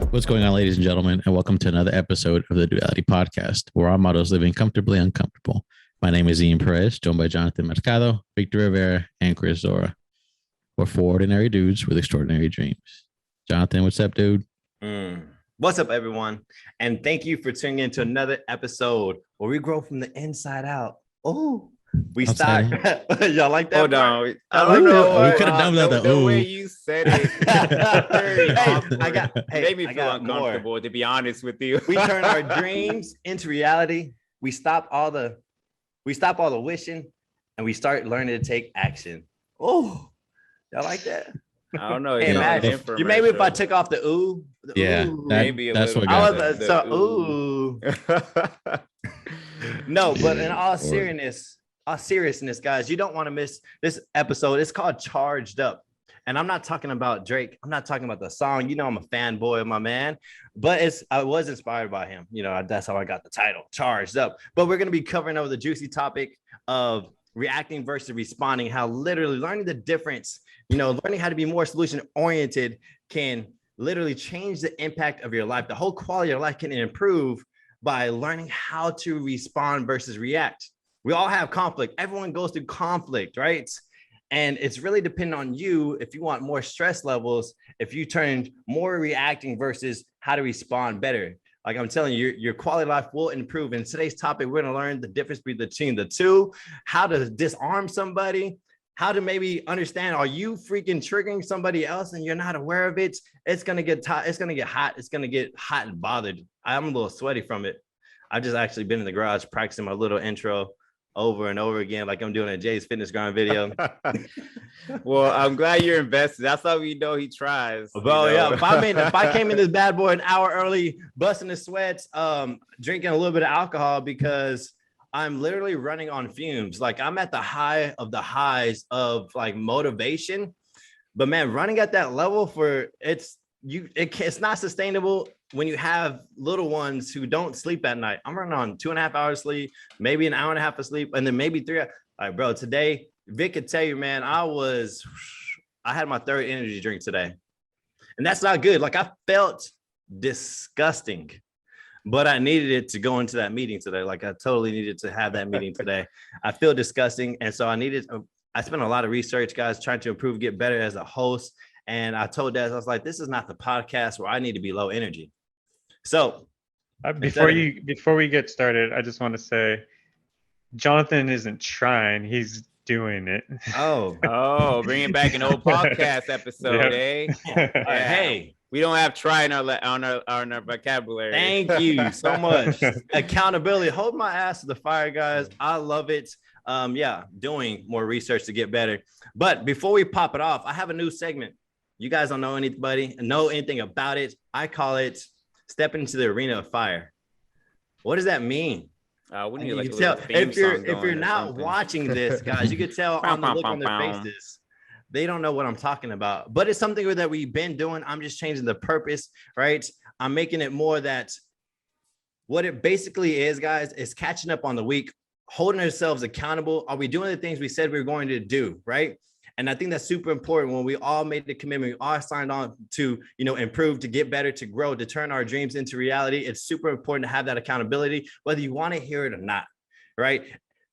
What's going on, ladies and gentlemen, and welcome to another episode of the Dudeality podcast, where our motto is living comfortably uncomfortable. My name is Ian Perez, joined by Jonathan Mercado, Victor Rivera, and Chris Zora. We're four ordinary dudes with extraordinary dreams. Jonathan, what's up, dude? What's up, everyone? And thank you for tuning in to another episode where we grow from the inside out. Oh, we start. Y'all like that? Hold on. I don't know. We could have done that. The way you said it. Made me feel uncomfortable, more. To be honest with you. We turn our dreams into reality. We stop all the wishing, and we start learning to take action. Oh, y'all like that? I don't know. Hey, imagine. You maybe if I took off the ooh. Maybe that's what I got was ooh. No, but in all seriousness, guys, you don't want to miss this episode. It's called Charged Up. And I'm not talking about Drake. I'm not talking about the song. You know, I'm a fanboy of my man, but I was inspired by him. You know, that's how I got the title, Charged Up. But we're going to be covering over the juicy topic of reacting versus responding, how literally learning the difference, learning how to be more solution oriented can literally change the impact of your life. The whole quality of your life can improve by learning how to respond versus react. We all have conflict. Everyone goes through conflict, right? And it's really dependent on you if you want more stress levels, if you turn more reacting versus how to respond better. Like I'm telling you, your quality of life will improve. In today's topic, we're going to learn the difference between the two, how to disarm somebody, how to maybe understand, are you freaking triggering somebody else and you're not aware of it? It's going to get it's going to get hot. It's going to get hot and bothered. I'm a little sweaty from it. I've just actually been in the garage practicing my little intro over and over again, like I'm doing a Jay's Fitness Grind video. Well, I'm glad you're invested. That's how we know he tries. Bro, yeah. If I came in this bad boy an hour early, busting the sweats, drinking a little bit of alcohol because I'm literally running on fumes. Like I'm at the high of the highs of like motivation. But man, running at that level it's not sustainable when you have little ones who don't sleep at night. I'm running on 2.5 hours sleep, maybe an hour and a half of sleep, and then maybe 3 hours. All right, bro, today, Vic could tell you, man, I had my third energy drink today. And that's not good. Like I felt disgusting, but I needed it to go into that meeting today. Like I totally needed to have that meeting today. I feel disgusting. And so I spent a lot of research, guys, trying to improve, get better as a host. And I told Dad, I was like, this is not the podcast where I need to be low energy. So before we get started, I just want to say, Jonathan isn't trying; he's doing it. Oh, bringing back an old podcast episode, eh? Hey, we don't have try on our vocabulary. Thank you so much. Accountability. Hold my ass to the fire, guys. I love it. Doing more research to get better. But before we pop it off, I have a new segment. You guys don't know anything about it. I call it Step into the Arena of Fire. What does that mean? We need like if you're not watching this, guys, you can tell on the look on their faces. They don't know what I'm talking about, but it's something that we've been doing. I'm just changing the purpose, right? I'm making it more that what it basically is, guys, is catching up on the week, holding ourselves accountable. Are we doing the things we said we were going to do, right? And I think that's super important when we all made the commitment, we all signed on to, improve, to get better, to grow, to turn our dreams into reality. It's super important to have that accountability, whether you want to hear it or not, right?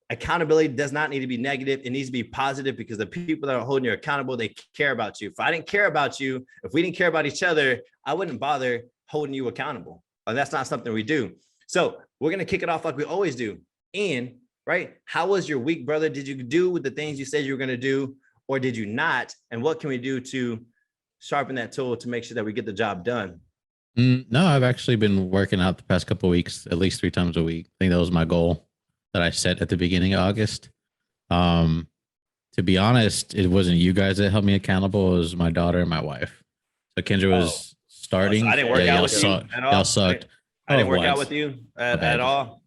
Accountability does not need to be negative. It needs to be positive because the people that are holding you accountable, they care about you. If I didn't care about you, if we didn't care about each other, I wouldn't bother holding you accountable. And that's not something we do. So we're going to kick it off like we always do. Ian, right? How was your week, brother? Did you do with the things you said you were going to do? Or did you not? And what can we do to sharpen that tool to make sure that we get the job done? No, I've actually been working out the past couple of weeks, at least 3 times a week. I think that was my goal that I set at the beginning of August. To be honest, it wasn't you guys that held me accountable. It was my daughter and my wife. So Kendra was starting. So I didn't work out with you at all. Y'all sucked. I didn't work out with you at all.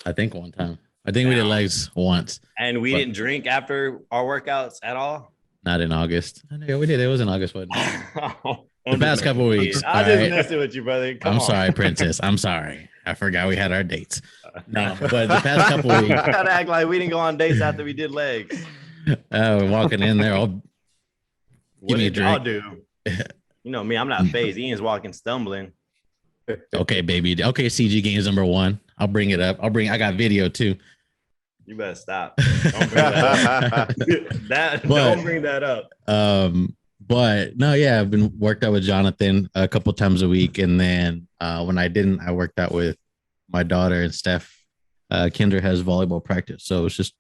I think one time. I think we did legs once. And we didn't drink after our workouts at all? Not in August. I know we did. It was in August, wasn't it? The past couple of weeks. I just messing with you, brother. I'm sorry, Princess. I'm sorry. I forgot we had our dates. No, but the past couple of weeks. Gotta act like we didn't go on dates after we did legs. Walking in there all What me a did y'all drink. do? You know me, I'm not phased. Ian's walking, stumbling. Okay, baby. Okay, CG Games number 1. I'll bring it up. I got video too. You better stop. Don't bring that up. Don't bring that up. But no, yeah, I've been worked out with Jonathan a couple times a week, and then when I didn't, I worked out with my daughter and Steph. Kendra has volleyball practice, so it's just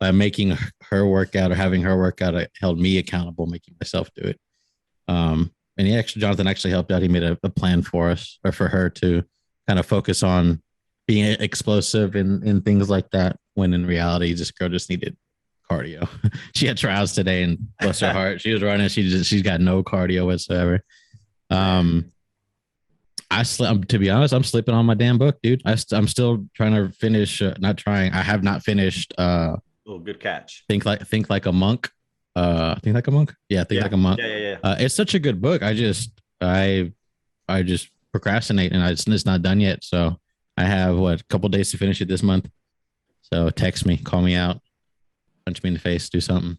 by making her workout or having her workout, it held me accountable, making myself do it. And Jonathan actually helped out. He made a plan for us or for her to kind of focus on being explosive and things like that. When in reality, this girl just needed cardio. She had trials today, and bless her heart, she was running. She's got no cardio whatsoever. To be honest, I'm slipping on my damn book, dude. I'm still trying to finish. Not trying. I have not finished. Oh, good catch. Think like a monk. Think like a monk. Yeah, like a monk. Yeah. It's such a good book. I just procrastinate, and it's not done yet. So I have a couple days to finish it this month. So text me, call me out, punch me in the face, do something.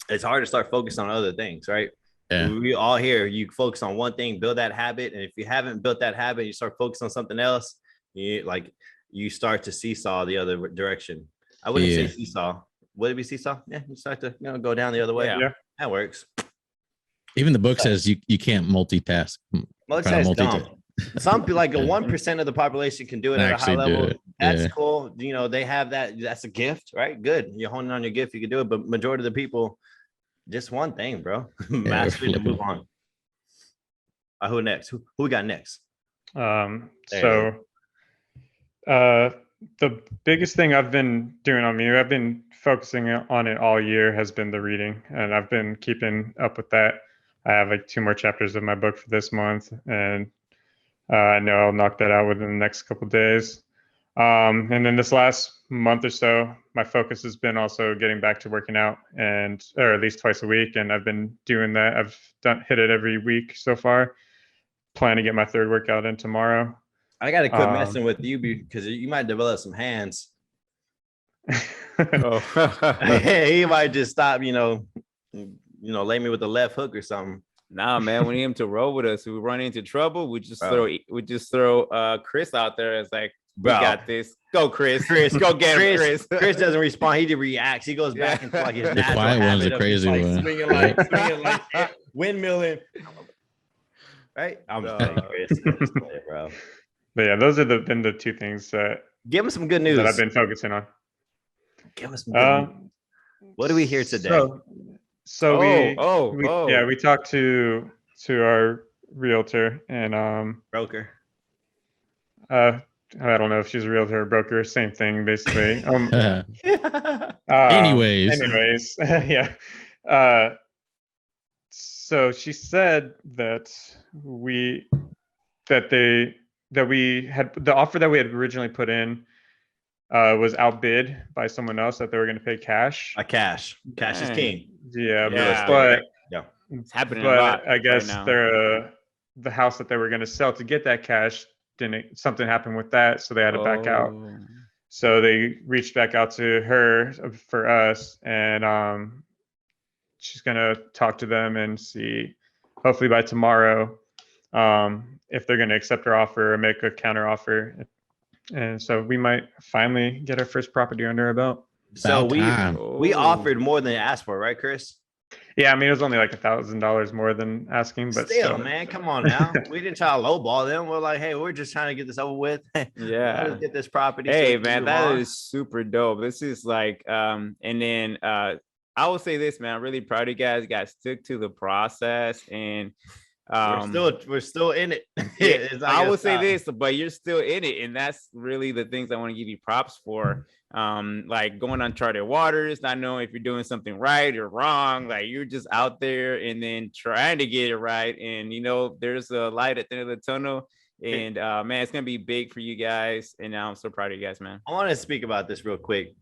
It's hard to start focusing on other things, right? Yeah. We all here, you focus on one thing, build that habit. And if you haven't built that habit, you start focusing on something else, you start to seesaw the other direction. I wouldn't say seesaw. Would it be seesaw? Yeah, you start to go down the other way. Yeah. That works. Even the book says you can't multitask. Multitask dumb. Some people, like 1% of the population can do it at a high level. That's cool. They have that. That's a gift, right? Good. You're honing on your gift. You can do it. But majority of the people, just one thing, bro. Master it and move on. Who next? Who we got next? The biggest thing I've been doing on me, I've been focusing on it all year, has been the reading, and I've been keeping up with that. I have 2 more chapters of my book for this month, and I know I'll knock that out within the next couple of days. And then this last month or so, my focus has been also getting back to working out, or at least twice a week. And I've been doing that. I've hit it every week so far. Plan to get my 3rd workout in tomorrow. I got to quit messing with you because you might develop some hands. He might just stop, lay me with the left hook or something. Nah, man, we need him to roll with us. If we run into trouble, we just throw Chris out there as we got this. Go, Chris. Go get him, Chris. Chris doesn't respond. He just reacts. He goes back into his the natural quiet one's habit a crazy one. Swinging windmilling. Right? I'm just Chris, bro. But yeah, those have been the 2 things that give us some good news that I've been focusing on. Give us some good news. What do we hear today? We talked to our realtor and broker. I don't know if she's a realtor or broker, same thing basically. Anyways, yeah. So she said that we had the offer that we had originally put in was outbid by someone else, that they were going to pay cash. Cash is king. Yeah. But it's happening a lot. I guess the house that they were going to sell to get that cash, something happened with that, so they had to back out. So they reached back out to her for us, and she's going to talk to them and see, hopefully by tomorrow, if they're going to accept our offer or make a counter offer. And so we might finally get our first property under our belt. So we offered more than asked for, right, Chris? Yeah, I mean, it was only $1,000 more than asking, but still, man, come on now. We didn't try to lowball them. We're like, hey, we're just trying to get this over with. Let's get this property. Hey, man, that is super dope. This is and then I will say this, man, I'm really proud of you guys. You guys stuck to the process, and we're still in it. I will say this, but you're still in it, and that's really the things I want to give you props for. Like going uncharted waters, not knowing if you're doing something right or wrong. You're just out there and then trying to get it right, and there's a light at the end of the tunnel. And man, it's gonna be big for you guys, and I'm so proud of you guys, man. I want to speak about this real quick.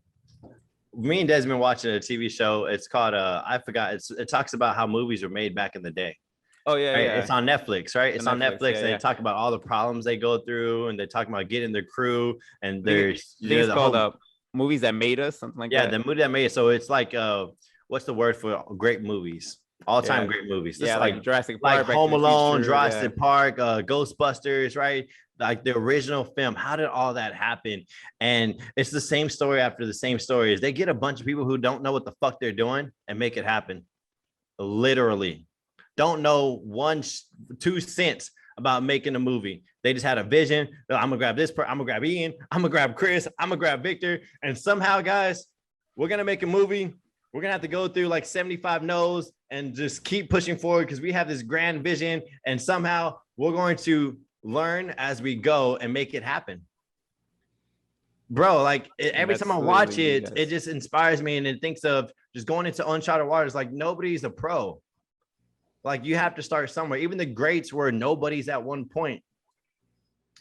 Me and Desmond watching a TV show. It's called I forgot. It talks about how movies were made back in the day. Oh yeah, right? yeah. It's on Netflix, right? It's on Netflix. Yeah, and they talk about all the problems they go through, and they talk about getting their crew. And there's it's called Movies That Made Us, something like that. Yeah, the movie that made it. So it's like what's the word for great movies? All-time Yeah. great movies. Yeah, Just like Jurassic Park, like Back Home to the Alone, Future, Jurassic Park, Ghostbusters, right? Like the original film. How did all that happen? And it's the same story after the same story. Is they get a bunch of people who don't know what the fuck they're doing and make it happen. Literally, don't know 2 cents about making a movie. They just had a vision. I'm gonna grab this part. I'm gonna grab Ian. I'm gonna grab Chris. I'm gonna grab Victor. And somehow, guys, we're gonna make a movie. We're gonna have to go through like 75 no's and just keep pushing forward because we have this grand vision. And somehow we're going to learn as we go and make it happen. Bro, like every time I watch it, it just inspires me, and it thinks of just going into uncharted waters. Like nobody's a pro. Like you have to start somewhere. Even the greats were nobody's at one point.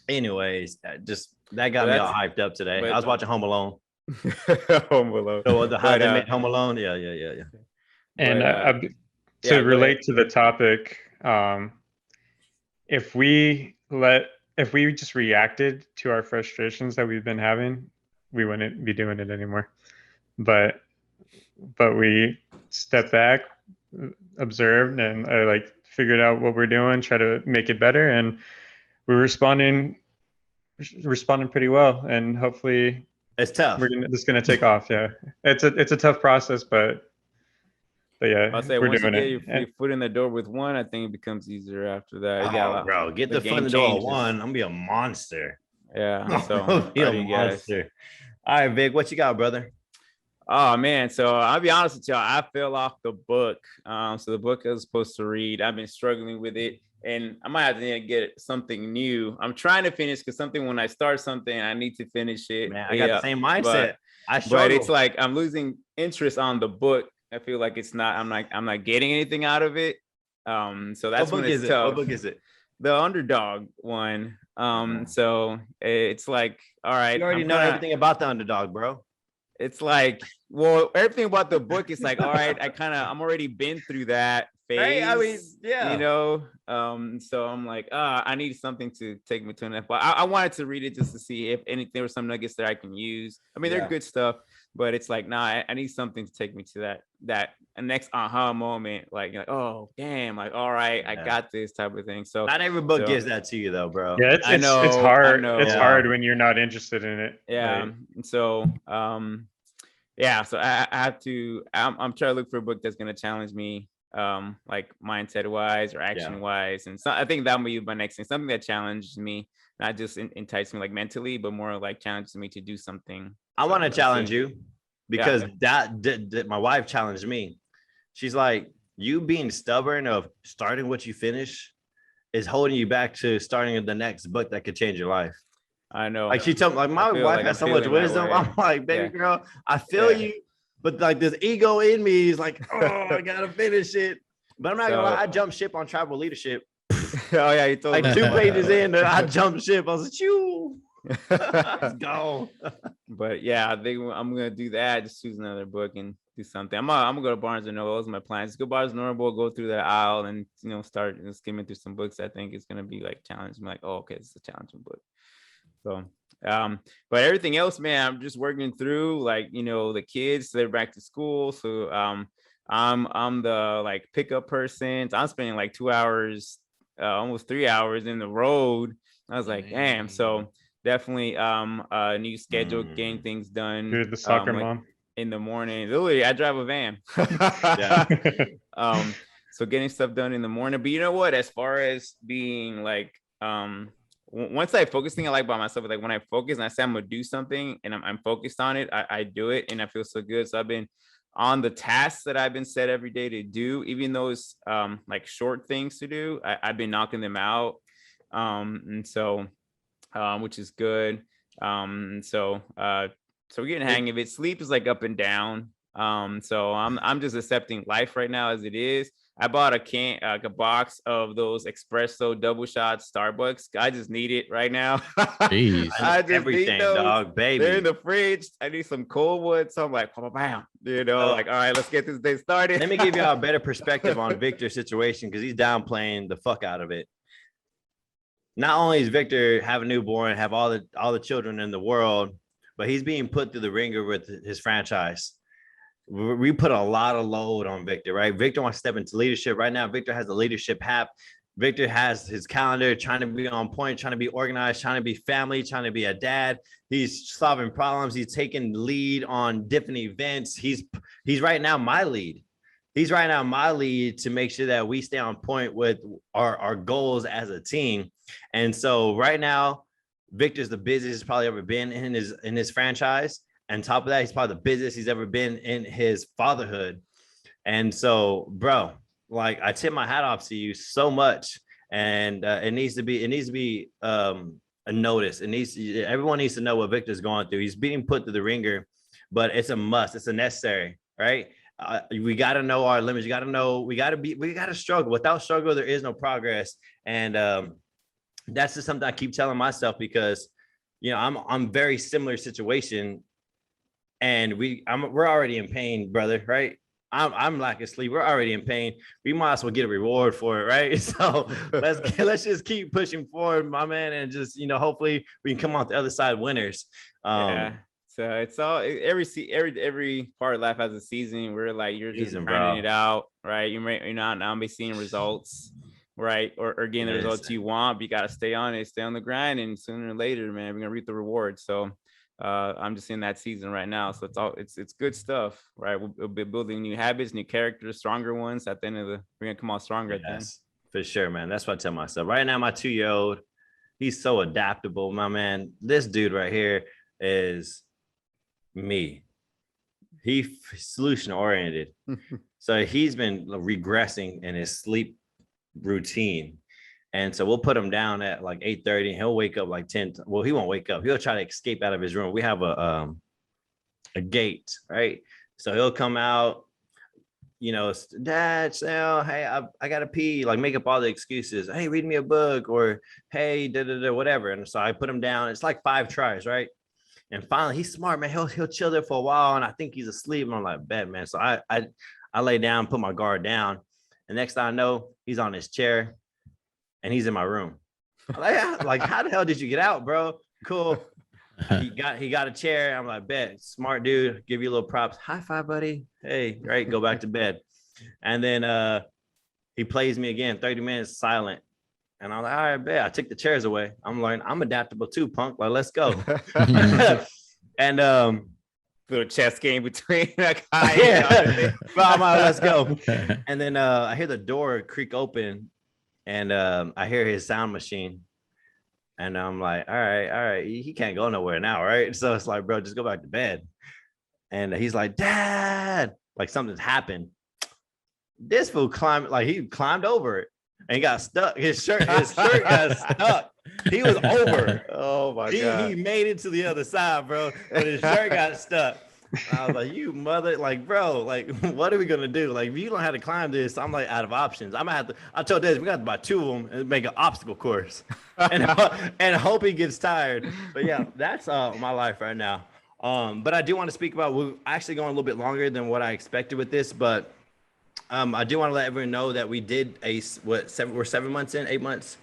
Anyways, just that got me all hyped up today. I was watching Home Alone. Home Alone. So how they made Home Alone? Yeah. And to relate to the topic, if we just reacted to our frustrations that we've been having, we wouldn't be doing it anymore. But we stepped back, observed, and like figured out what we're doing, try to make it better, and we're responding pretty well. And hopefully, it's tough. This is gonna take off. Yeah, it's a tough process, but yeah, I'll say once you get your foot in the door with one, I think it becomes easier after that. Bro, get the foot in the door with one. I'm gonna be a monster. Yeah, so be a monster. All right, Vic, what you got, brother? Oh man, so I'll be honest with y'all. I fell off the book. So the book I was supposed to read, I've been struggling with it, and I might have to get something new. I'm trying to finish because when I start something, I need to finish it. Man, I got the same mindset. But it's like I'm losing interest on the book. I feel like it's not. I'm not getting anything out of it. So that's when it's tough. What book is it? The Underdog one. So it's like, all right. You already know everything about the Underdog, bro. It's like, well, everything about the book is like, all right, I'm already been through that phase. Right? I mean, yeah. You know, so I'm like, I need something to take me to an F. But I wanted to read it just to see if there were some nuggets that I can use. I mean, they're good stuff, but it's like, nah, I need something to take me to that next aha moment. Like, oh, damn, like, all right, I got this type of thing. So not every book gives that to you though, bro. Yeah, it's hard. It's hard when you're not interested in it. Yeah. Right? So, so I have to, I'm trying to look for a book that's going to challenge me, like mindset wise or action wise. And so I think that will be my next thing, something that challenges me, not just entice me like mentally, but more like challenges me to do something. I want to challenge you because that my wife challenged me. She's like, you being stubborn of starting what you finish is holding you back to starting the next book that could change your life. I know. Like she told me, like my wife has so much wisdom. I'm like, baby girl, I feel you, but like this ego in me is like, oh, I gotta finish it. But I'm not gonna lie, I jumped ship on tribal leadership. Oh yeah, you told me. 2 pages in, I jumped ship. I was like, shoo. Let's go. But yeah, I think I'm gonna do that. Just choose another book and do something. I'm gonna go to Barnes and Noble. Those are my plans. Go Barnes and Noble, go through that aisle, and start skimming through some books. I think it's gonna be like challenging. Like, oh, okay, it's a challenging book. So, but everything else, man, I'm just working through. Like, the kids, they're back to school, so I'm the like pickup person. So I'm spending like 2 hours, almost 3 hours in the road. I was like, damn. So definitely a new schedule, getting things done. Dude, the soccer mom in the morning. Literally, I drive a van. So getting stuff done in the morning. But you know what? As far as being like, once I focus thing I like by myself, like when I focus and I say I'm gonna do something and I'm focused on it, I do it and I feel so good. So I've been on the tasks that I've been set every day to do, even those like short things to do, I've been knocking them out. And so which is good. So we're getting hang of it. Sleep is like up and down. So I'm just accepting life right now as it is. I bought a box of those espresso double shots Starbucks. I just need it right now. Jeez, I just everything, need those. Dog, baby. They're in the fridge. I need some cold wood. So I'm like, bam, like, all right, let's get this day started. Let me give you a better perspective on Victor's situation because he's downplaying the fuck out of it. Not only is Victor have a newborn, have all the children in the world, but he's being put through the ringer with his franchise. we put a lot of load on Victor, right? Victor wants to step into leadership right now. Victor has a leadership hat. Victor has his calendar, trying to be on point, trying to be organized, trying to be family, trying to be a dad. He's solving problems. He's taking lead on different events. He's right now my lead. He's right now my lead to make sure that we stay on point with our goals as a team. And so right now, Victor's the busiest he's probably ever been in his franchise. And top of that, he's probably the busiest he's ever been in his fatherhood. And so, bro, like I tip my hat off to you so much. And it needs to be a notice. Everyone needs to know what Victor's going through. He's being put through the ringer, but it's a must. It's a necessary, right? We got to know our limits. You got to know, we got to struggle. Without struggle, there is no progress. And that's just something I keep telling myself, because, you know, I'm very similar situation, and we're already in pain, brother. Right. I'm lacking sleep. We're already in pain. We might as well get a reward for it. Right. So let's just keep pushing forward, my man. And just, you know, hopefully we can come out the other side winners. Yeah. So it's all every part of life has a season where like you're just grinding it out, right? You're not now be seeing results, right? Or getting the results you want, but you gotta stay on it, stay on the grind, and sooner or later, man, we're gonna reap the reward. So I'm just in that season right now. So it's good stuff, right? We'll be building new habits, new characters, stronger ones. At the end of we're gonna come out stronger at the end. For sure, man. That's what I tell myself. Right now, my 2-year-old, he's so adaptable, my man. This dude right here is me. He's solution oriented. So he's been regressing in his sleep routine. And so we'll put him down at like 8:30, and he'll wake up like 10. Well, he won't wake up. He'll try to escape out of his room. We have a gate, right? So he'll come out, you know, Dad, Sal, hey, I gotta pee, like make up all the excuses. Hey, read me a book, or hey, whatever. And so I put him down. It's like 5 tries, right? And finally, he's smart, man. He'll chill there for a while, and I think he's asleep. And I'm like, bet, man. So I lay down, put my guard down, and next thing I know, he's on his chair, and he's in my room. Like, how the hell did you get out, bro? Cool. He got a chair. I'm like, bet, smart dude. Give you a little props. High five, buddy. Hey, right, go back to bed. And then he plays me again. 30 minutes silent. And I'm like, all right, bet. I took the chairs away. I'm learning. I'm adaptable too, punk. Like, let's go. And little chess game between like, yeah. Let's go. And then I hear the door creak open, and I hear his sound machine. And I'm like, all right, he can't go nowhere now, right? So it's like, bro, just go back to bed. And he's like, Dad, like something's happened. This fool climbed over it and got stuck. His shirt got stuck. He was over. Oh my God. He made it to the other side, bro, but his shirt got stuck. I was like, you mother, like, bro, like, what are we gonna do? Like, if you don't know how to climb this, I'm like out of options. I'm gonna have to. I told Des, we got to buy 2 of them and make an obstacle course, and hope he gets tired. But yeah, that's my life right now. But I do want to speak about. We're actually going a little bit longer than what I expected with this, but I do want to let everyone know that we did we're 7 months in, 8 months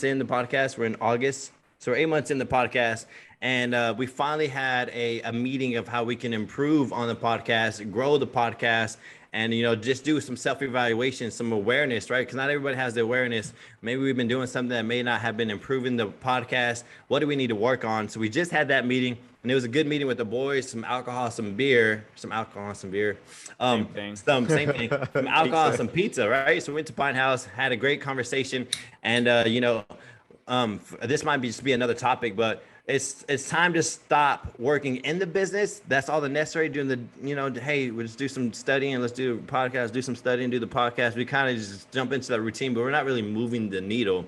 in the podcast. We're in August, so we're 8 months in the podcast. And we finally had a meeting of how we can improve on the podcast, grow the podcast, and, you know, just do some self-evaluation, some awareness, right? Because not everybody has the awareness. Maybe we've been doing something that may not have been improving the podcast. What do we need to work on? So we just had that meeting, and it was a good meeting with the boys, some alcohol, some beer. Same thing. Some alcohol, some pizza, right? So we went to Pine House, had a great conversation. And, this might just be another topic, but it's time to stop working in the business. That's all the necessary. Doing the, you know, hey, we'll just do some studying. Let's do a podcast, do some studying, do the podcast. We kind of just jump into that routine, but we're not really moving the needle.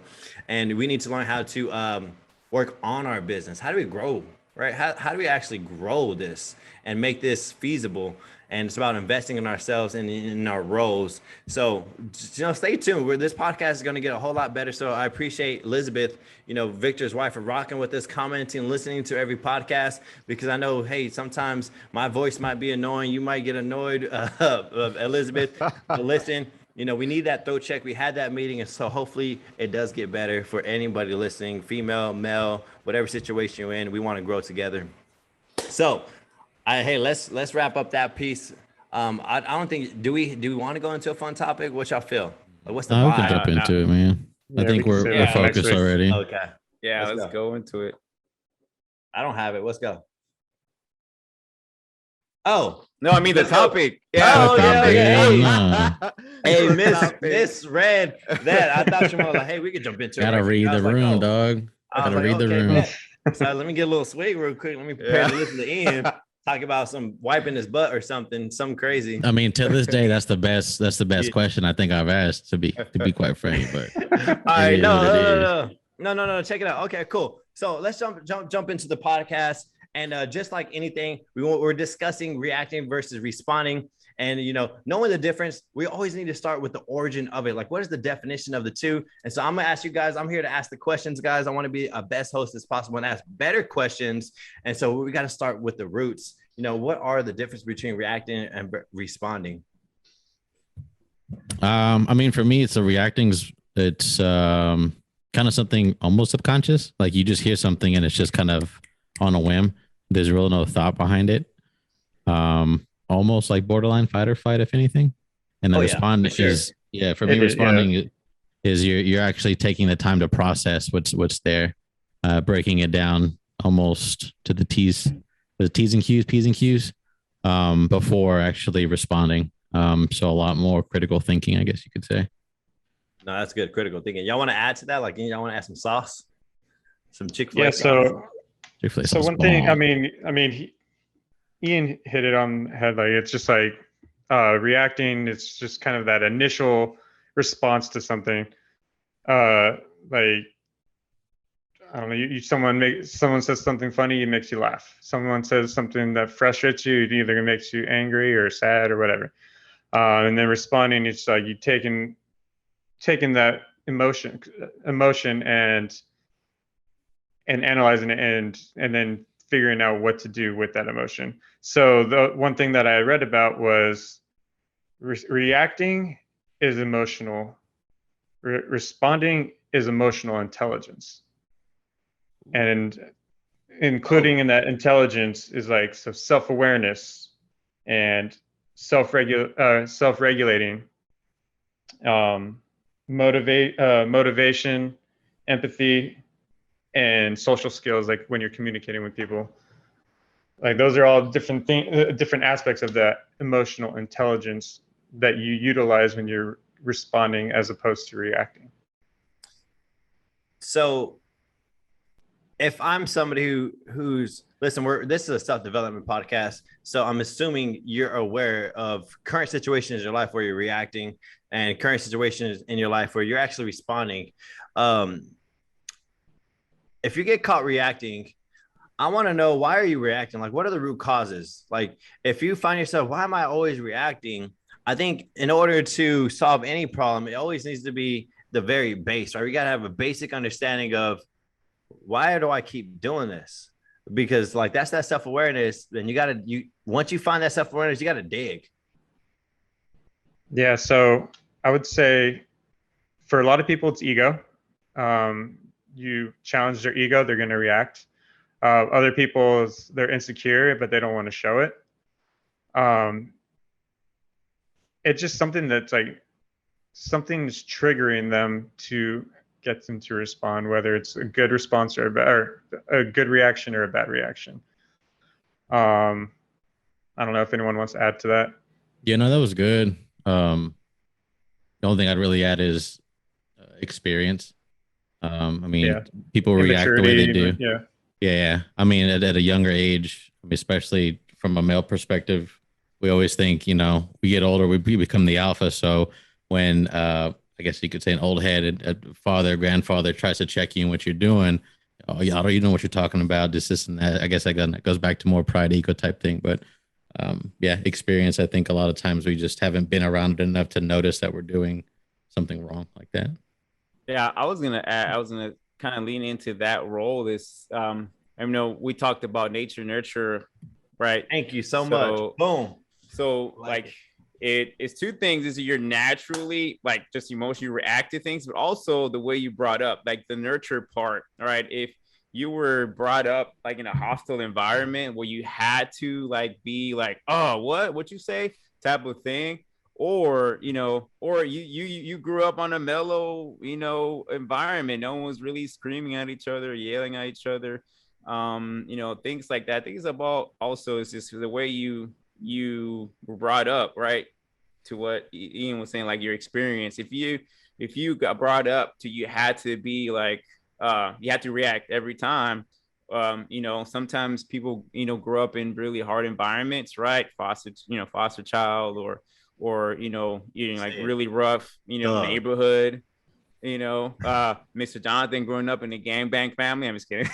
And we need to learn how to work on our business. How do we grow, right? How do we actually grow this and make this feasible? And it's about investing in ourselves and in our roles. So, you know, stay tuned. This podcast is going to get a whole lot better. So I appreciate Elizabeth, you know, Victor's wife, for rocking with us, commenting, listening to every podcast, because I know, hey, sometimes my voice might be annoying. You might get annoyed of Elizabeth. But listen, you know, we need that throat check. We had that meeting. And so hopefully it does get better for anybody listening, female, male, whatever situation you're in. We want to grow together. So, hey, let's wrap up that piece. I don't think do we want to go into a fun topic? What y'all feel? Like, what's the No, we can vibe? jump into it, man. I Yeah, think we can save we're that for next focused week. already. Okay, Yeah, Let's let's go. go into it. I don't have it. Let's go. Oh, No, I mean the Let's go. topic. Yeah, Oh, the yeah, topic. yeah. Hey, The Miss topic. misread that. I thought you were like, hey, we could jump into it. Gotta right read quick. I the was like, room, oh. dog. I was Gotta like, read the okay, room. bet. So let me get a little swig real quick. Let me prepare Yeah. to listen to Ian talk about some wiping his butt or something crazy. I mean, to this day, that's the best. That's the best Yeah. question I think I've asked. To be quite frank, but All right, is what it is. no. Check it out. Okay, cool. So let's jump into the podcast. And just like anything, we're discussing reacting versus responding. And, knowing the difference, we always need to start with the origin of it. Like, what is the definition of the two? And so I'm going to ask you guys, I'm here to ask the questions, guys. I want to be a best host as possible and ask better questions. And so we got to start with the roots. What are the difference between reacting and responding? I mean, for me, it's it's kind of something almost subconscious. Like you just hear something and it's just kind of on a whim. There's really no thought behind it. Almost like borderline fight or flight, if anything. And the responding is responding is you're actually taking the time to process what's there, breaking it down almost to the T's and Q's, before actually responding. So a lot more critical thinking, I guess you could say. No, that's good. Critical thinking. Y'all want to add to that? Like, y'all want to add some sauce, some Chick-fil-A? Yeah. Sauce? So one thing, I mean, Ian hit it on the head. Like, it's just like reacting. It's just kind of that initial response to something. Like, I don't know. Someone says something funny, it makes you laugh. Someone says something that frustrates you, it either makes you angry or sad or whatever. And then responding, it's like you taking that emotion and analyzing it and then figuring out what to do with that emotion. So the one thing that I read about was reacting is emotional. Responding is emotional intelligence. And including in that intelligence is like self-awareness and self-regulating, motivation, empathy, and social skills, like when you're communicating with people. Like those are all different aspects of that emotional intelligence that you utilize when you're responding as opposed to reacting. So if I'm somebody who's listen, this is a self-development podcast, so I'm assuming you're aware of current situations in your life where you're reacting and current situations in your life where you're actually responding. If you get caught reacting, I want to know, why are you reacting? Like, what are the root causes? Like, if you find yourself, why am I always reacting? I think in order to solve any problem, it always needs to be the very base, right? We got to have a basic understanding of, why do I keep doing this? Because like, that's that self-awareness. Then once you find that self-awareness, you got to dig. Yeah. So I would say for a lot of people, it's ego. You challenge their ego, they're going to react. Other people, they're insecure, but they don't want to show it. It's just something that's like, something's triggering them to get them to respond, whether it's a good response or a good reaction or a bad reaction. I don't know if anyone wants to add to that. Yeah, no, that was good. The only thing I'd really add is experience. I mean, people react the way they do. Yeah. I mean, at a younger age, especially from a male perspective, we always think, we get older, we become the alpha. So when, I guess you could say, an old head, a father, grandfather tries to check you in what you're doing, oh, yeah, I don't even know what you're talking about, this and that. I guess that goes back to more pride, ego type thing. But experience. I think a lot of times we just haven't been around it enough to notice that we're doing something wrong like that. Yeah, I was gonna kind of lean into that role. I know we talked about nature, nurture, right? Thank you so much. Boom. So like it's two things: is you're naturally like just emotionally react to things, but also the way you brought up, like the nurture part. All right, if you were brought up like in a hostile environment where you had to like be like, oh, what you say? type of thing, or or you grew up on a mellow environment. No one was really screaming at each other, yelling at each other, things like that. Things about also is just the way you were brought up, right? To what Ian was saying, like your experience. If you got brought up to you had to be like you had to react every time. Sometimes people grow up in really hard environments, right? Foster child, or eating like really rough neighborhood. Mr. Jonathan growing up in a gangbang family. I'm just kidding.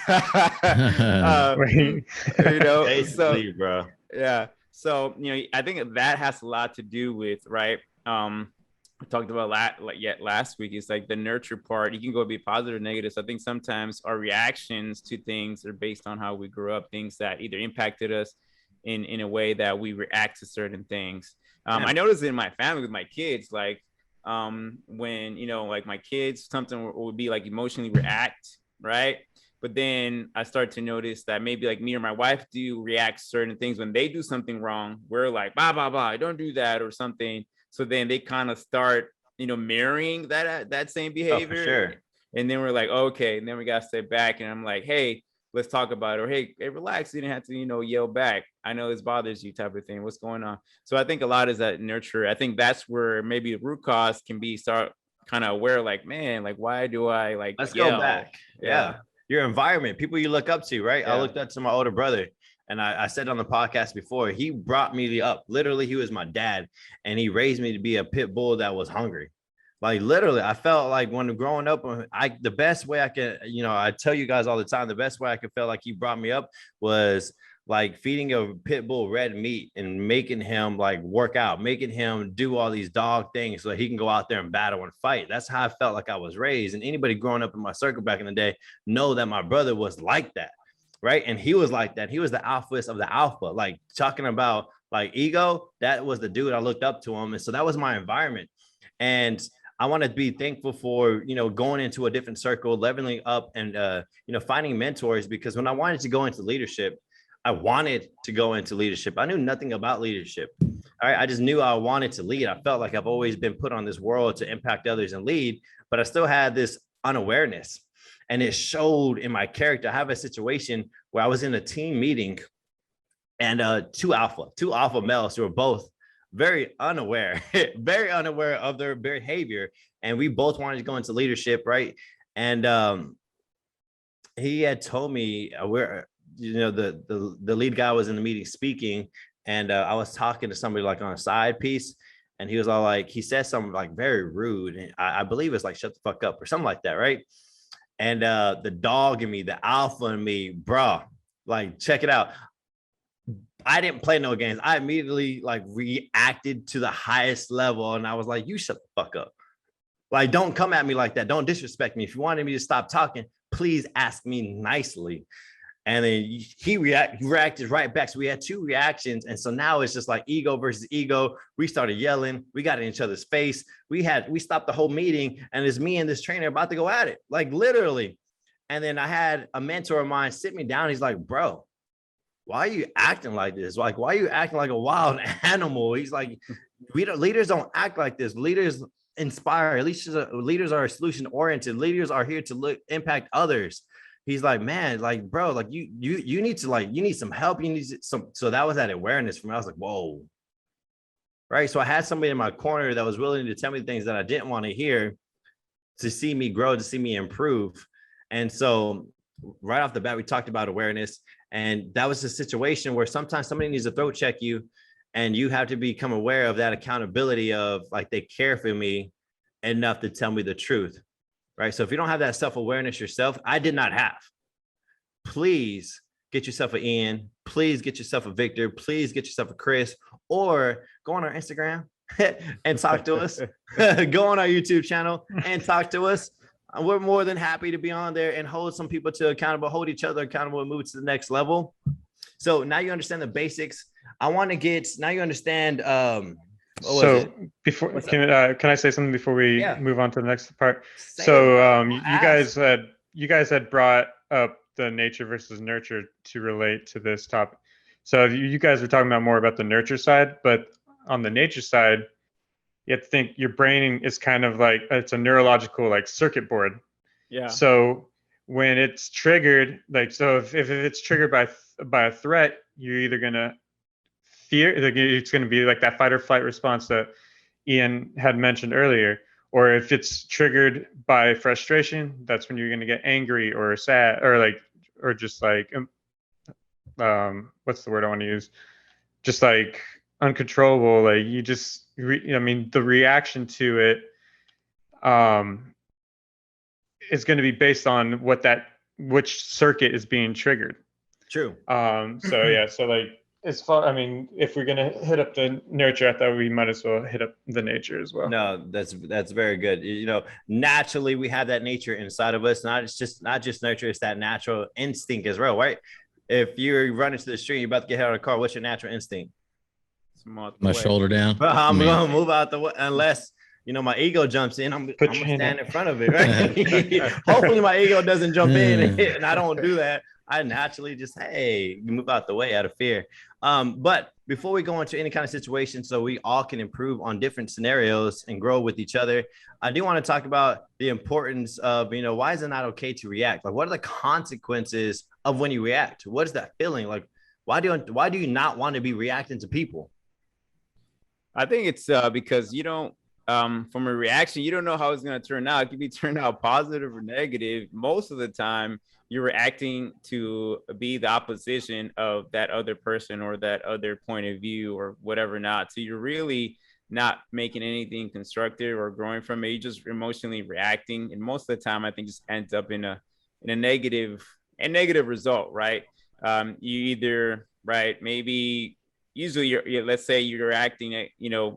Basically, bro. Yeah. So, I think that has a lot to do with, right? We talked about last week. It's like the nurture part. You can go be positive or negative. So I think sometimes our reactions to things are based on how we grew up, things that either impacted us in a way that we react to certain things. I noticed in my family with my kids, like when like my kids, something would be like emotionally react, right? But then I start to notice that maybe like me or my wife do react to certain things when they do something wrong. We're like, blah, blah, blah, don't do that or something. So then they kind of start, mirroring that same behavior. Oh, for sure. And then we're like, okay. And then we got to step back and I'm like, hey, let's talk about it. Or, hey, relax. You didn't have to, yell back. I know this bothers you type of thing. What's going on? So I think a lot is that nurture. I think that's where maybe the root cause can be start kind of aware, like, man, like, why do I like, let's yell? go back. Yeah. Your environment, people you look up to, right? Yeah. I looked up to my older brother, and I said on the podcast before, he brought me up. Literally, he was my dad, and he raised me to be a pit bull that was hungry. Like literally, I felt like when growing up, the best way I could, I tell you guys all the time, the best way I could feel like he brought me up was like feeding a pit bull red meat and making him like work out, making him do all these dog things so that he can go out there and battle and fight. That's how I felt like I was raised. And anybody growing up in my circle back in the day know that my brother was like that, right? And he was like that. He was the alphas of the alpha, like talking about like ego. That was the dude I looked up to him. And so that was my environment. And I want to be thankful for, going into a different circle, leveling up and, finding mentors, because when I wanted to go into leadership, I wanted to go into leadership. I knew nothing about leadership. All right. I just knew I wanted to lead. I felt like I've always been put on this world to impact others and lead, but I still had this unawareness, and it showed in my character. I have a situation where I was in a team meeting, and two alpha males who were both very unaware of their behavior. And we both wanted to go into leadership. Right. And he had told me the lead guy was in the meeting speaking, and I was talking to somebody like on a side piece, and he was all like, he said something like very rude, and I believe it's like shut the fuck up or something like that, right? And the dog in me, the alpha in me, bro, like check it out. I didn't play no games. I immediately like reacted to the highest level, and I was like, you shut the fuck up. Like, don't come at me like that. Don't disrespect me. If you wanted me to stop talking, please ask me nicely. And then he reacted right back. So we had two reactions. And so now it's just like ego versus ego. We started yelling. We got in each other's face. We stopped the whole meeting, and it's me and this trainer about to go at it, like literally. And then I had a mentor of mine sit me down. He's like, bro, why are you acting like this? Like, why are you acting like a wild animal? He's like, leaders don't act like this. Leaders inspire. At least leaders are solution oriented. Leaders are here to impact others. He's like, man, like, bro, like you need to, like, you need some help. You need some. So that was that awareness for me. I was like, whoa. Right. So I had somebody in my corner that was willing to tell me things that I didn't want to hear, to see me grow, to see me improve. And so right off the bat, we talked about awareness. And that was a situation where sometimes somebody needs to throat check you, and you have to become aware of that accountability of like, they care for me enough to tell me the truth. Right. So if you don't have that self-awareness yourself, I did not have. Please get yourself an Ian. Please get yourself a Victor. Please get yourself a Chris, or go on our Instagram and talk to us. Go on our YouTube channel and talk to us. We're more than happy to be on there and hold some people to accountable, hold each other accountable, and move to the next level. So now you understand the basics. I want to get, now you understand. So before, can I say something before we move on to the next part? You guys had brought up the nature versus nurture to relate to this topic. So you guys were talking about more about the nurture side, but on the nature side, you have to think your brain is kind of like, it's a neurological like circuit board. Yeah. So when it's triggered, like, so if it's triggered by a threat, you're either gonna fear, like, it's gonna be like that fight or flight response that Ian had mentioned earlier. Or if it's triggered by frustration, that's when you're gonna get angry or sad, or just like what's the word I want to use? Just like uncontrollable. Like you just, I mean, the reaction to it is going to be based on which circuit is being triggered. True. So yeah, so like as far, I mean, if we're gonna hit up the nurture, I thought we might as well hit up the nature as well. No, that's very good. You know, naturally we have that nature inside of us. Not just nurture, it's that natural instinct as well, right? If you're running to the street, you're about to get hit on a car, what's your natural instinct? My shoulder down. I'm gonna move out the way unless my ego jumps in. I'm gonna stand in front of it, right? Hopefully my ego doesn't jump in and I don't do that. I naturally just move out the way out of fear. But before we go into any kind of situation, so we all can improve on different scenarios and grow with each other, I do want to talk about the importance of, why is it not okay to react? Like, what are the consequences of when you react? What is that feeling? Like, why do you not want to be reacting to people? I think it's because you don't, from a reaction, you don't know how it's going to turn out. It could be turned out positive or negative. Most of the time, you're reacting to be the opposition of that other person or that other point of view or whatever not. So you're really not making anything constructive or growing from it. You're just emotionally reacting. And most of the time, I think just ends up in a negative result, right? You either, right, maybe usually you're let's say you're acting,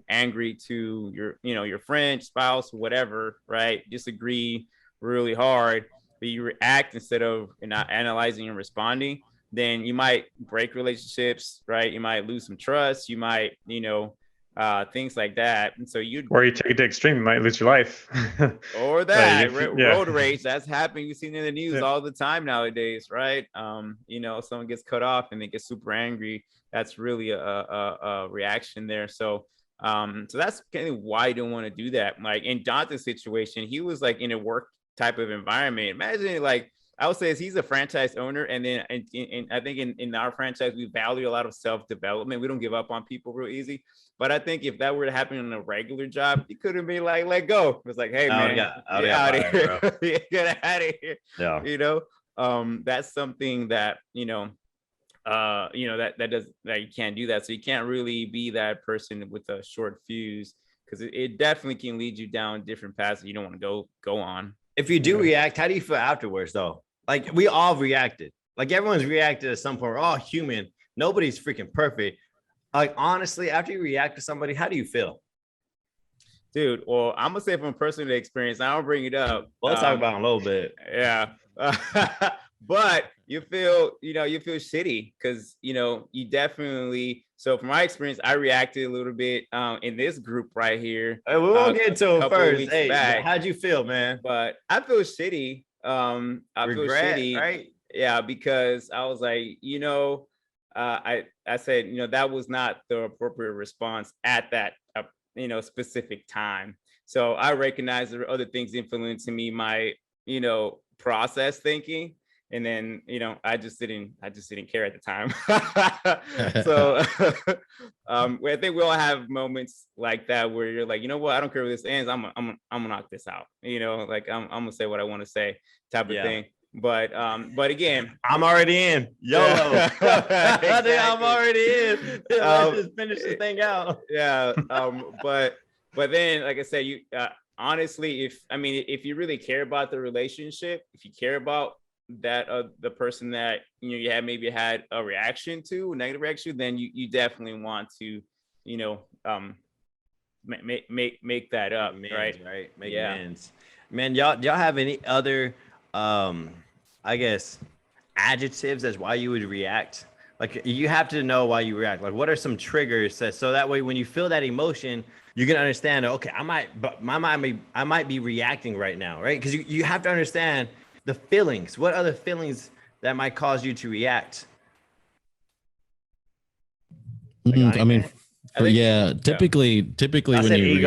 angry to your friend, spouse, whatever, right? Disagree really hard, but you react instead of not analyzing and responding, then you might break relationships, right? You might lose some trust. You might, things like that. And so or you take it to extreme, you might lose your life. Or that road rage that's happening. We've seen in the news all the time nowadays, right? Someone gets cut off and they get super angry. That's really a reaction there. So that's kind of why I don't want to do that. Like in Jonathan's situation, he was like in a work type of environment. Imagine, like, I would say he's a franchise owner, and then I think in our franchise we value a lot of self-development. We don't give up on people real easy. But I think if that were to happen in a regular job, he could have been like, let go. It was like, hey man, get out of here. Get out of here. Yeah. That's something that that you can't do that. So you can't really be that person with a short fuse, because it definitely can lead you down different paths that you don't want to go on. If you do react, how do you feel afterwards though? Like, we all reacted. Like, everyone's reacted at some point. We're all human. Nobody's freaking perfect. Like, honestly, after you react to somebody, how do you feel? Dude, well, I'm gonna say from personal experience, I don't bring it up. We'll talk about it a little bit. Yeah. But you feel shitty because, you definitely, so from my experience, I reacted a little bit in this group right here. Hey, we won't get to it first. Hey, back. How'd you feel, man? But I feel shitty. I feel shitty, right? Yeah, because I was like, I said, that was not the appropriate response at that, specific time. So I recognize there were other things influencing me, my, process thinking. And then, I just didn't care at the time. So I think we all have moments like that where you're like, you know what, I don't care where this ends. I'm gonna knock this out. Like I'm gonna say what I want to say, type of thing. But again, I'm already in. YOLO. Exactly. I'm already in. Let's just finish this thing out. Yeah. But then, like I said, you honestly, if you really care about the relationship, if you care about that the person that you had a reaction to, a negative reaction, then you definitely want to make that up, amends, right? Make amends. Man, y'all have any other I guess adjectives as why you would react? Like, you have to know why you react. Like, what are some triggers so that way when you feel that emotion, you can understand, okay, I might be reacting right now, right? Because you have to understand the feelings. What other feelings that might cause you to react? I mean, Yeah, typically I when said you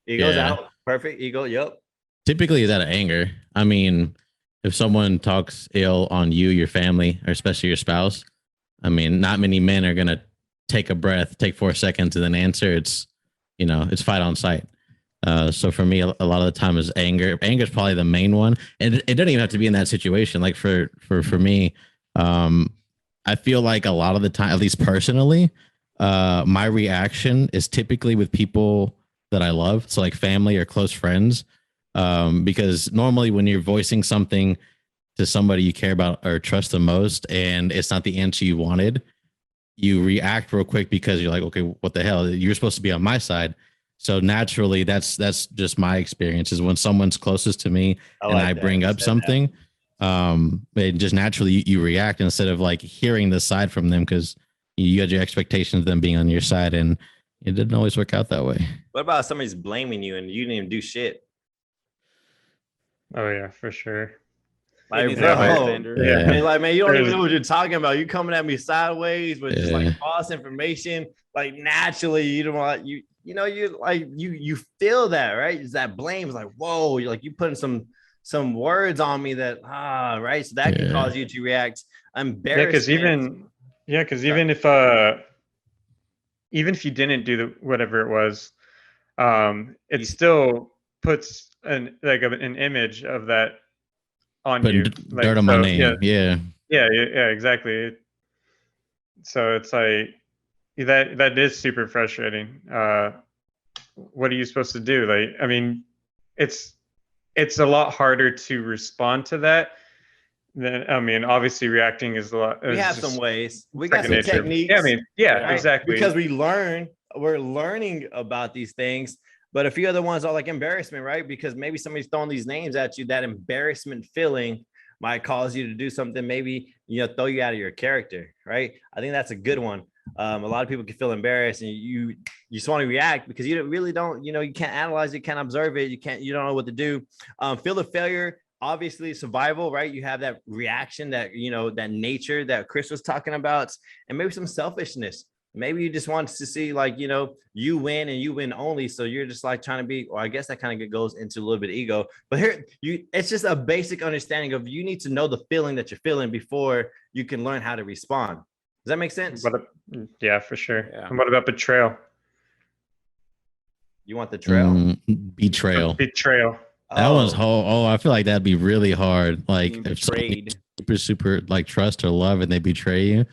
ego's yeah. out. Perfect. Ego. Yep. Typically is out of anger. I mean, if someone talks ill on you, your family, or especially your spouse, I mean, not many men are gonna take a breath, take 4 seconds, and then answer. It's it's fight on sight. So for me, a lot of the time is anger. Anger is probably the main one, and it doesn't even have to be in that situation. Like for me, I feel like a lot of the time, at least personally, my reaction is typically with people that I love, so like family or close friends, because normally when you're voicing something to somebody you care about or trust the most, and it's not the answer you wanted, you react real quick because you're like, okay, what the hell? You're supposed to be on my side. So naturally, that's just my experience is when someone's closest to me and I bring up something, it just naturally you react instead of like hearing the side from them because you had your expectations of them being on your side, and it didn't always work out that way. What about somebody's blaming you and you didn't even do shit? Oh yeah, for sure. Like, bro, Yeah. man, like, man, you don't even know what you're talking about. You coming at me sideways with just like Yeah. false information. Like naturally, you don't want you like you feel that, right? It's that blame. It's like, whoa, you're like you putting some words on me that right. So that can cause you to react embarrassment. Because even if you didn't do the whatever it was, it still puts an image of that on Putting you. Like, dirt on my so, name. Yeah. yeah, exactly. So it's like that is super frustrating. What are you supposed to do? Like, I mean, it's a lot harder to respond to that than, I mean, obviously reacting is a lot. We have some ways. We got some techniques. Yeah, I mean, yeah, right? exactly. Because we're learning about these things. But a few other ones are like embarrassment, right? Because maybe somebody's throwing these names at you. That embarrassment feeling might cause you to do something, maybe, throw you out of your character, right? I think that's a good one. A lot of people can feel embarrassed and you just want to react because you really don't, you can't analyze it, can't observe it. You don't know what to do. Feel the failure, obviously survival, right? You have that reaction that, that nature that Chris was talking about, and maybe some selfishness. Maybe you just want to see like, you win and you win only. So you're just like trying to be, or I guess that kind of goes into a little bit of ego, but here it's just a basic understanding of you need to know the feeling that you're feeling before you can learn how to respond. Does that make sense? Yeah, for sure. Yeah. And what about betrayal? You want the trail? Betrayal. Betrayal. That one's I feel like that'd be really hard. Like if betrayed, super like trust or love and they betray you.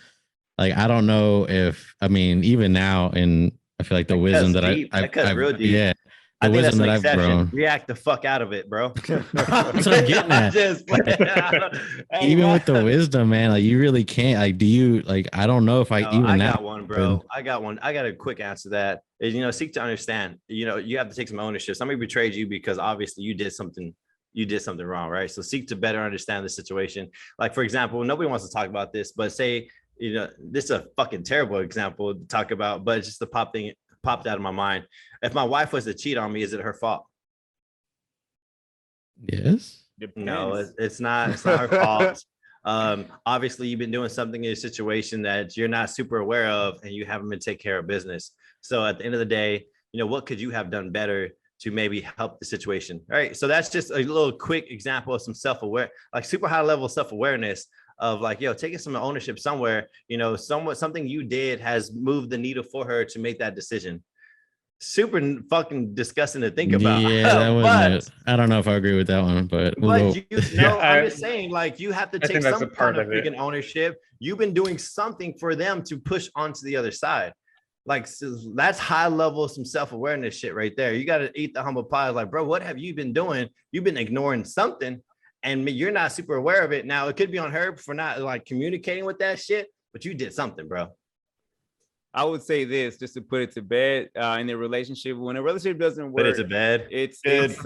Like I don't know if I mean even now in I feel like the wisdom that I've real deep. yeah. I think that's wisdom an that exception. I've grown. React the fuck out of it, bro. That's what I'm getting at. Hey, even man. with the wisdom, man, like you really can't. Like, do you like? I don't know if I even. I now got one, bro. I got one. I got a quick answer to that. Is seek to understand. You have to take some ownership. Somebody betrayed you because obviously you did something. You did something wrong, right? So seek to better understand the situation. Like for example, nobody wants to talk about this, but say this is a fucking terrible example to talk about, but it's just the popped out of my mind. If my wife was to cheat on me, is it her fault? Yes. No, it's not. It's not her fault. Obviously, you've been doing something in a situation that you're not super aware of, and you haven't been taking care of business. So at the end of the day, what could you have done better to maybe help the situation? All right. So that's just a little quick example of some self-aware, like super high level self-awareness of like, taking some ownership somewhere. Something you did has moved the needle for her to make that decision. Super fucking disgusting to think about. Yeah, that wasn't. I don't know if I agree with that one, but I'm just saying, like, you have to take some kind of freaking ownership. You've been doing something for them to push onto the other side. Like, so that's high level, some self-awareness shit right there. You got to eat the humble pie. Like, bro, what have you been doing? You've been ignoring something, and you're not super aware of it. Now, it could be on her for not like communicating with that shit, but you did something, bro. I would say this just to put it to bed in a relationship. When a relationship doesn't work, put it to bed. It's there's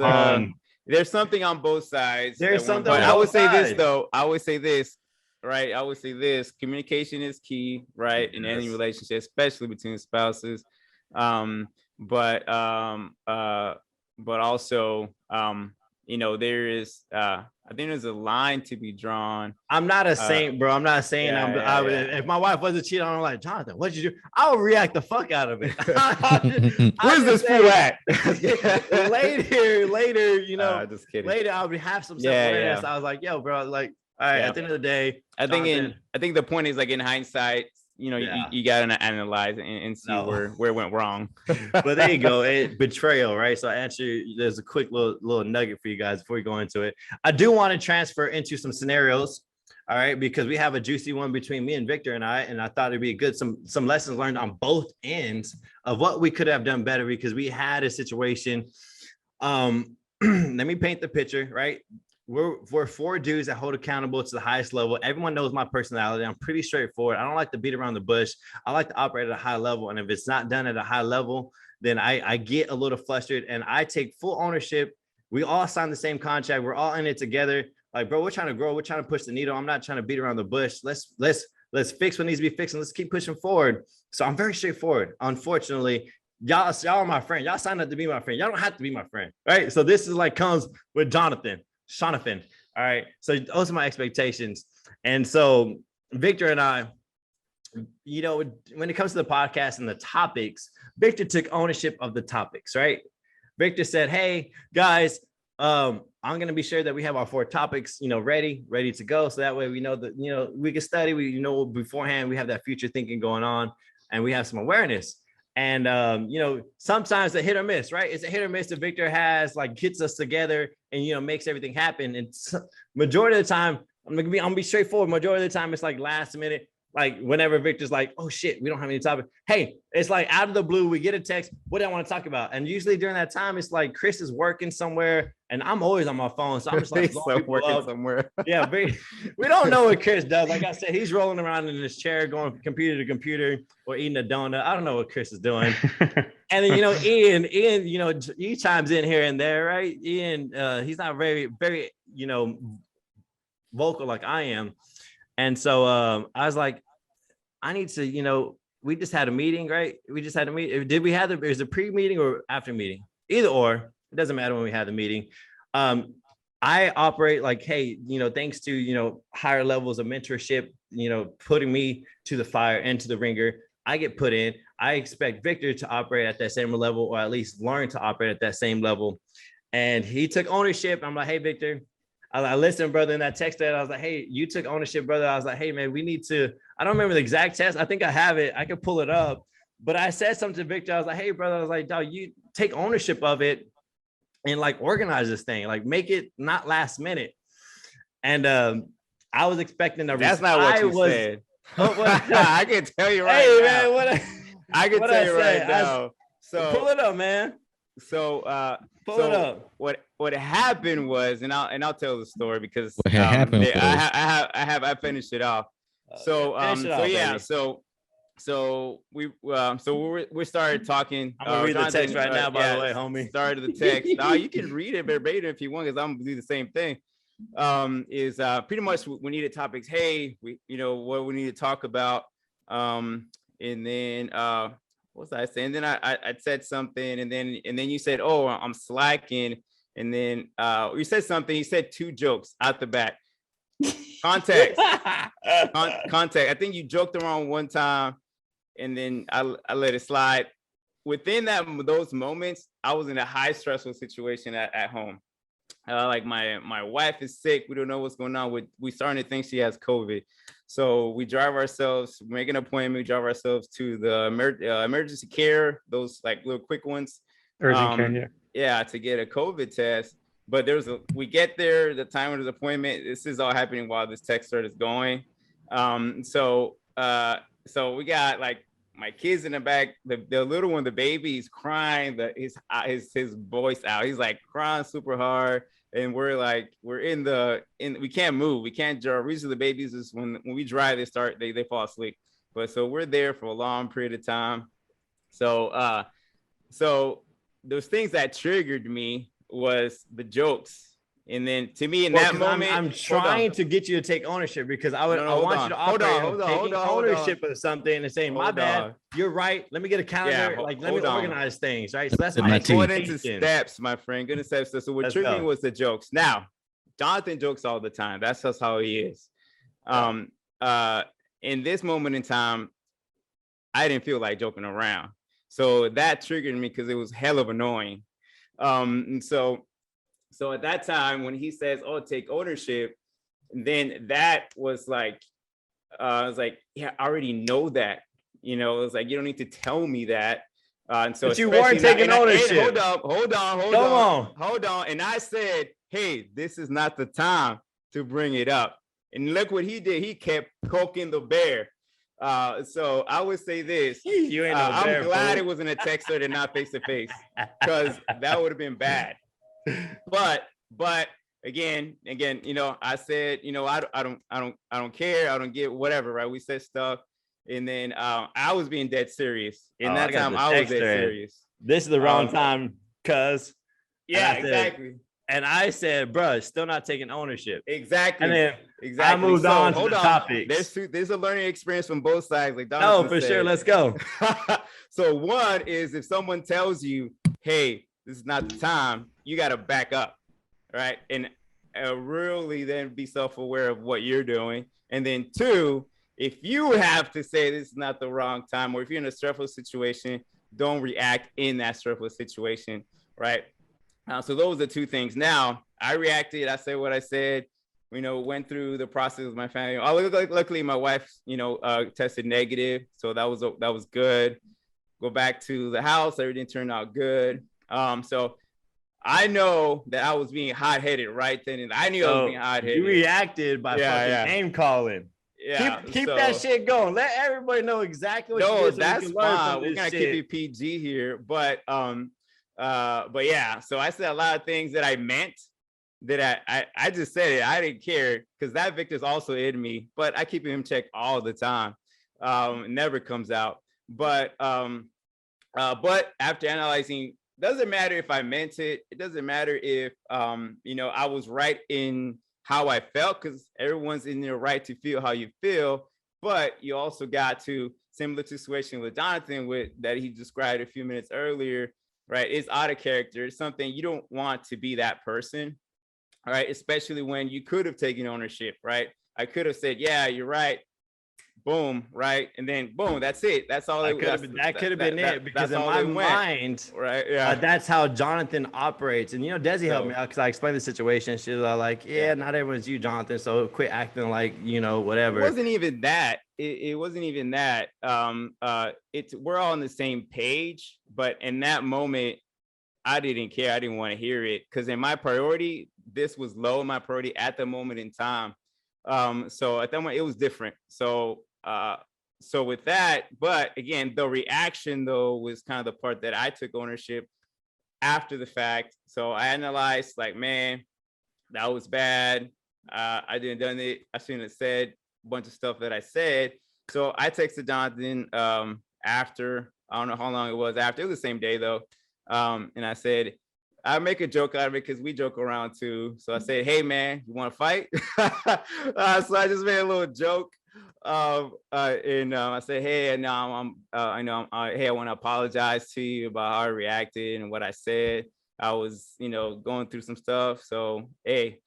something on both sides. There's something. But I would say this though. I would say this, right? I would say this: communication is key, right, in any relationship, especially between spouses. But also there is I think there's a line to be drawn. I'm not a saint, bro. I'm not saying if my wife wasn't cheating on, I'm like, Jonathan, what'd you do? I would react the fuck out of it. Where's this fool at? later, just kidding. Later I would have some self-awareness. I was like, yo, bro, like, all right, at the end of the day, I think the point is, like, in hindsight, you gotta analyze and see where it went wrong. But there you go. Betrayal, right? So actually, there's a quick little nugget for you guys before we go into it. I do want to transfer into some scenarios, all right, because we have a juicy one between me and Victor, and I thought it'd be good, some lessons learned on both ends of what we could have done better, because we had a situation. Let me paint the picture, right? We're four dudes that hold accountable to the highest level. Everyone knows my personality. I'm pretty straightforward. I don't like to beat around the bush. I like to operate at a high level. And if it's not done at a high level, then I get a little flustered, and I take full ownership. We all sign the same contract. We're all in it together. Like, bro, we're trying to grow. We're trying to push the needle. I'm not trying to beat around the bush. Let's fix what needs to be fixed, and let's keep pushing forward. So I'm very straightforward. Unfortunately, y'all are my friend. Y'all signed up to be my friend. Y'all don't have to be my friend, right? So this is like comes with Jonathan. All right. So those are my expectations. And so Victor and I, when it comes to the podcast and the topics, Victor took ownership of the topics, right? Victor said, hey, guys, I'm going to be sure that we have our 4 topics, ready to go. So that way we know that, we can study, beforehand, we have that future thinking going on, and we have some awareness. And, sometimes the hit or miss, right? It's a hit or miss that Victor has, like, gets us together and, makes everything happen. And majority of the time, I'm gonna be straightforward. Majority of the time, it's like last minute, like whenever Victor's like, oh shit, we don't have any topic. Hey, it's like out of the blue, we get a text. What do I want to talk about? And usually during that time, it's like Chris is working somewhere, and I'm always on my phone. So I'm just like working somewhere. Yeah, we don't know what Chris does. Like I said, he's rolling around in his chair, going from computer to computer, or eating a donut. I don't know what Chris is doing. And then Ian, he chimes in here and there, right? Ian, he's not very, very, vocal like I am. And so I was like, I need to, we just had a meeting, right? We just had a meeting. Did we have is it pre-meeting or after meeting? Either or, it doesn't matter when we had the meeting. I operate like, hey, thanks to, higher levels of mentorship, putting me to the fire and to the ringer, I get put in. I expect Victor to operate at that same level, or at least learn to operate at that same level. And he took ownership. I'm like, hey, Victor, I listened, brother, in that text that I was like, hey, you took ownership, brother. I was like, hey, man, we need to, I don't remember the exact test. I think I have it. I could pull it up. But I said something to Victor. I was like, hey, brother, I was like, dog, you take ownership of it and like organize this thing, like make it not last minute. And I was expecting a That's not what you said. I can tell you right now. Man, I can tell you right now. So pull it up, man. So pull it up. What happened was, and I'll tell the story because what happened I finished it off. So we started talking. I'm gonna read the text right now, by the way, homie. Started the text. You can read it verbatim if you want, because I'm gonna do the same thing. Is pretty much we needed topics. Hey, what we need to talk about. And then what was I saying? And then I said something, and then you said, oh, I'm slacking. And then you said something. You said 2 jokes out the back. Context. Context. I think you joked around one time, and then I let it slide. Within those moments, I was in a high stressful situation at home. Like my wife is sick. We don't know what's going on. We starting to think she has COVID. So we drive ourselves, make an appointment, we drive ourselves to the emergency care, those like little quick ones. Urgent care, yeah. Yeah, to get a COVID test. But we get there, the time of the appointment, this is all happening while this text thread is going. So we got like my kids in the back, the little one, the baby, is crying, his voice out. He's like crying super hard. And we're in we can't move. We can't drive. Usually the babies is when we drive, they fall asleep. But so we're there for a long period of time. So those things that triggered me was the jokes. And then to me in that moment, I'm trying to get you to take ownership because I want you to hold operate on, on taking ownership of something and saying, my bad, you're right. Let me get a calendar. Let me organize things, right? So that's my going into steps, my friend. Good steps. So what triggered me was the jokes. Now, Jonathan jokes all the time. That's just how he is. In this moment in time, I didn't feel like joking around. So that triggered me because it was hell of annoying. And so at that time, when he says, "Oh, take ownership," then that was like, I was like, yeah, I already know that. You know, it was like, you don't need to tell me that. And so but you weren't taking ownership. Hold on. And I said, hey, this is not the time to bring it up. And look what he did. He kept poking the bear. So I would say this. I'm glad it was in a text and not face to face, because that would have been bad. But again, you know, I said, you know, I don't care. I don't get whatever, right? We said stuff. And then I was being dead serious. In that time, I was dead serious. This is the wrong time, cuz. Yeah, exactly. And I said, bro, still not taking ownership. Exactly. And then I moved on to the topics. There's a learning experience from both sides. Like Donovan said. Sure. Let's go. So one is if someone tells you, hey, this is not the time, you got to back up, right? And really then be self-aware of what you're doing. And then two, if you have to say this is not the wrong time, or if you're in a stressful situation, don't react in that stressful situation, right? So those are two things. Now, I reacted. I said what I said. You know, went through the process with my family. Luckily, my wife, you know, tested negative, so that was good. Go back to the house. Everything turned out good. So I know that I was being hot-headed right then, and I knew I was being hot-headed. You reacted by fucking name calling. Yeah, keep that shit going. Let everybody know exactly what you did. So that's fine. We're gonna keep it PG here, but yeah. So I said a lot of things that I meant. That I just said it. I didn't care because that Victor's also in me, but I keep him in check all the time. It never comes out. But after analyzing, doesn't matter if I meant it. It doesn't matter if you know, I was right in how I felt, because everyone's in their right to feel how you feel. But you also got to, similar to situation with Jonathan with that he described a few minutes earlier, right? It's out of character. It's something you don't want to be that person. All right, especially when you could have taken ownership, right? I could have said, yeah, you're right. Boom, right? And then boom, that's it. That's all that could have been it, because in my mind, right? Yeah, that's how Jonathan operates. And you know, Desi helped me out because I explained the situation. She was like, yeah, not everyone's you, Jonathan. So quit acting like, you know, whatever. It wasn't even that. It wasn't even that. We're all on the same page, but in that moment, I didn't care. I didn't want to hear it, because in my priority, this was low in my priority at the moment in time. So at that moment, it was different. So with that, but again, the reaction though was kind of the part that I took ownership after the fact. So I analyzed, like, man, that was bad. I didn't done it. I shouldn't have said a bunch of stuff that I said. So I texted Jonathan after, I don't know how long it was after. It was the same day though. And I said, I make a joke out of it because we joke around too. So I said, hey man, you want to fight? So I just made a little joke. And I said, hey, and now hey, I want to apologize to you about how I reacted and what I said. I was, you know, going through some stuff. So hey,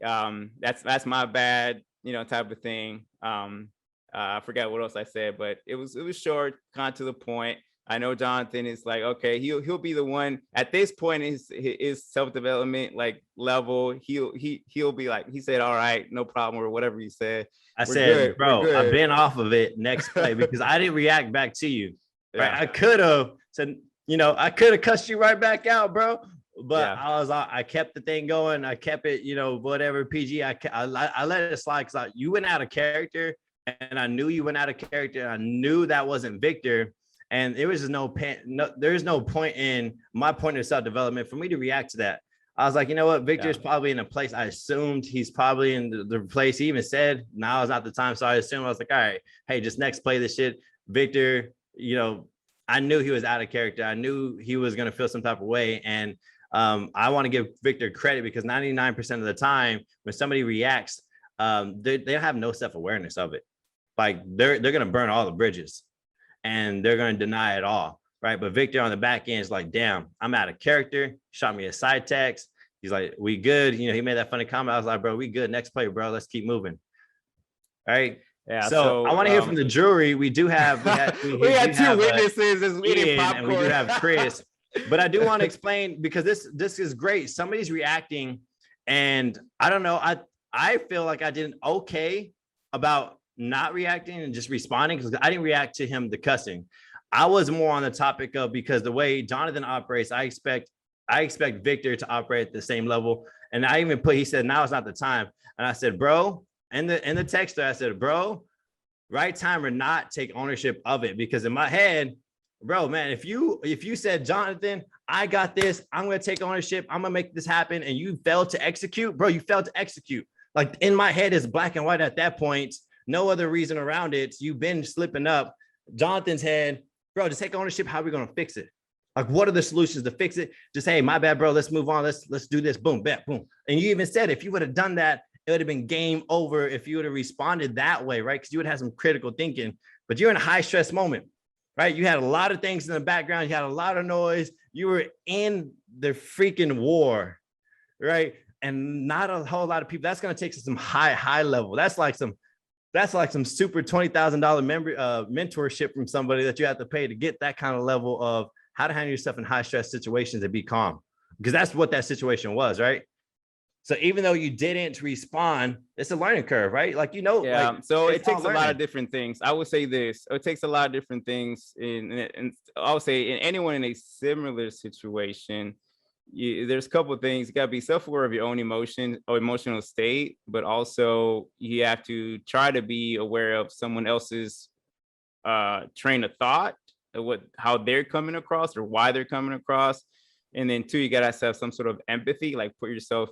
that's my bad, you know, type of thing. I forgot what else I said, but it was short, kind of to the point. I know Jonathan is like, okay, he'll be the one at this point in his self-development like level. He'll be like, he said, all right, no problem, or whatever he said. I said, bro, I've been off of it. Next play, because I didn't react back to you. Right? I could have said, you know, I could have cussed you right back out, bro. But I kept the thing going. I kept it, you know, whatever PG. I let it slide because you went out of character, and I knew you went out of character. I knew that wasn't Victor. And there was just there's no point in my point of self-development for me to react to that. I was like, you know what? Victor's probably in a place. I assumed he's probably in the place. He even said, now is not the time. So I assumed, I was like, all right, hey, just next play this shit. Victor, you know, I knew he was out of character. I knew he was going to feel some type of way. And I want to give Victor credit because 99% of the time when somebody reacts, they have no self-awareness of it. Like they're going to burn all the bridges and they're going to deny it all. Right. But Victor on the back end is like, damn, I'm out of character. Shot me a side text. He's like, we good. You know, he made that funny comment. I was like, bro, we good. Next play, bro. Let's keep moving. All right. Yeah. So I want to hear from the jury. We do have we had two witnesses as eating popcorn. And we do have Chris. But I do want to explain because this is great. Somebody's reacting, and I don't know. I feel like I did okay about not reacting and just responding because I didn't react to him the cussing. I was more on the topic of because the way Jonathan operates, I expect Victor to operate at the same level. And I even he said, now is not the time. And I said, bro, in the texter, I said, bro, right time or not, take ownership of it. Because in my head, bro, man, if you said, Jonathan, I got this, I'm going to take ownership, I'm going to make this happen, and you failed to execute, bro, you failed to execute. Like in my head is black and white at that point. No other reason around it. You've been slipping up. Jonathan's head, bro, just take ownership. How are we going to fix it? Like, what are the solutions to fix it? Just, hey, my bad, bro. Let's move on. Let's do this. Boom, bam, boom. And you even said if you would have done that, it would have been game over if you would have responded that way, right? Because you would have some critical thinking. But you're in a high stress moment, right? You had a lot of things in the background. You had a lot of noise. You were in the freaking war, right? And not a whole lot of people. That's going to take some high level. That's like some super $20,000 mentorship from somebody that you have to pay to get that kind of level of how to handle yourself in high stress situations and be calm, because that's what that situation was, right? So even though you didn't respond, it's a learning curve, right? Like, you know, yeah. like, so it takes a lot of different things. I would say this, it takes a lot of different things and I would say in anyone in a similar situation, there's a couple of things. You got to be self-aware of your own emotion or emotional state, but also you have to try to be aware of someone else's train of thought, how they're coming across or why they're coming across. And then two, you got to have some sort of empathy, like put yourself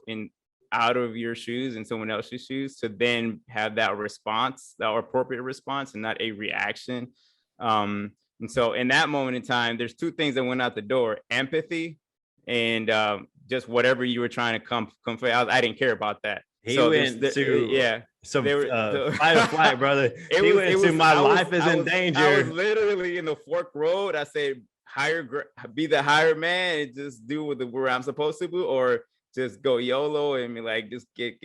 out of your shoes and someone else's shoes to then have that response, that appropriate response and not a reaction. And so in that moment in time, there's two things that went out the door: empathy and just whatever you were trying to convey. I didn't care about that. So fight or flight, brother. My life is in danger. I was literally in the fork road. I said, be the higher man and just do where I'm supposed to do, or just go YOLO and be like, just get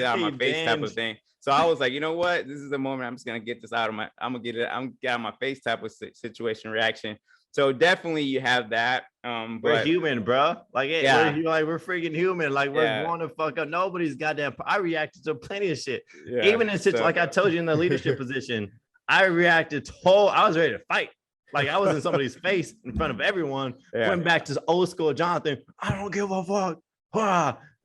out of my face type of thing. So I was like, you know what? This is the moment I'm just gonna get this out of I'm gonna get out of my face type of situation reaction. So definitely you have that. We're human, bro. Like, we're freaking human. Like, we're going to fuck up. Nobody's goddamn. I reacted to plenty of shit. Yeah, even in situations like I told you in the leadership position, I reacted I was ready to fight. Like, I was in somebody's face in front of everyone. Went back to old school Jonathan. I don't give a fuck.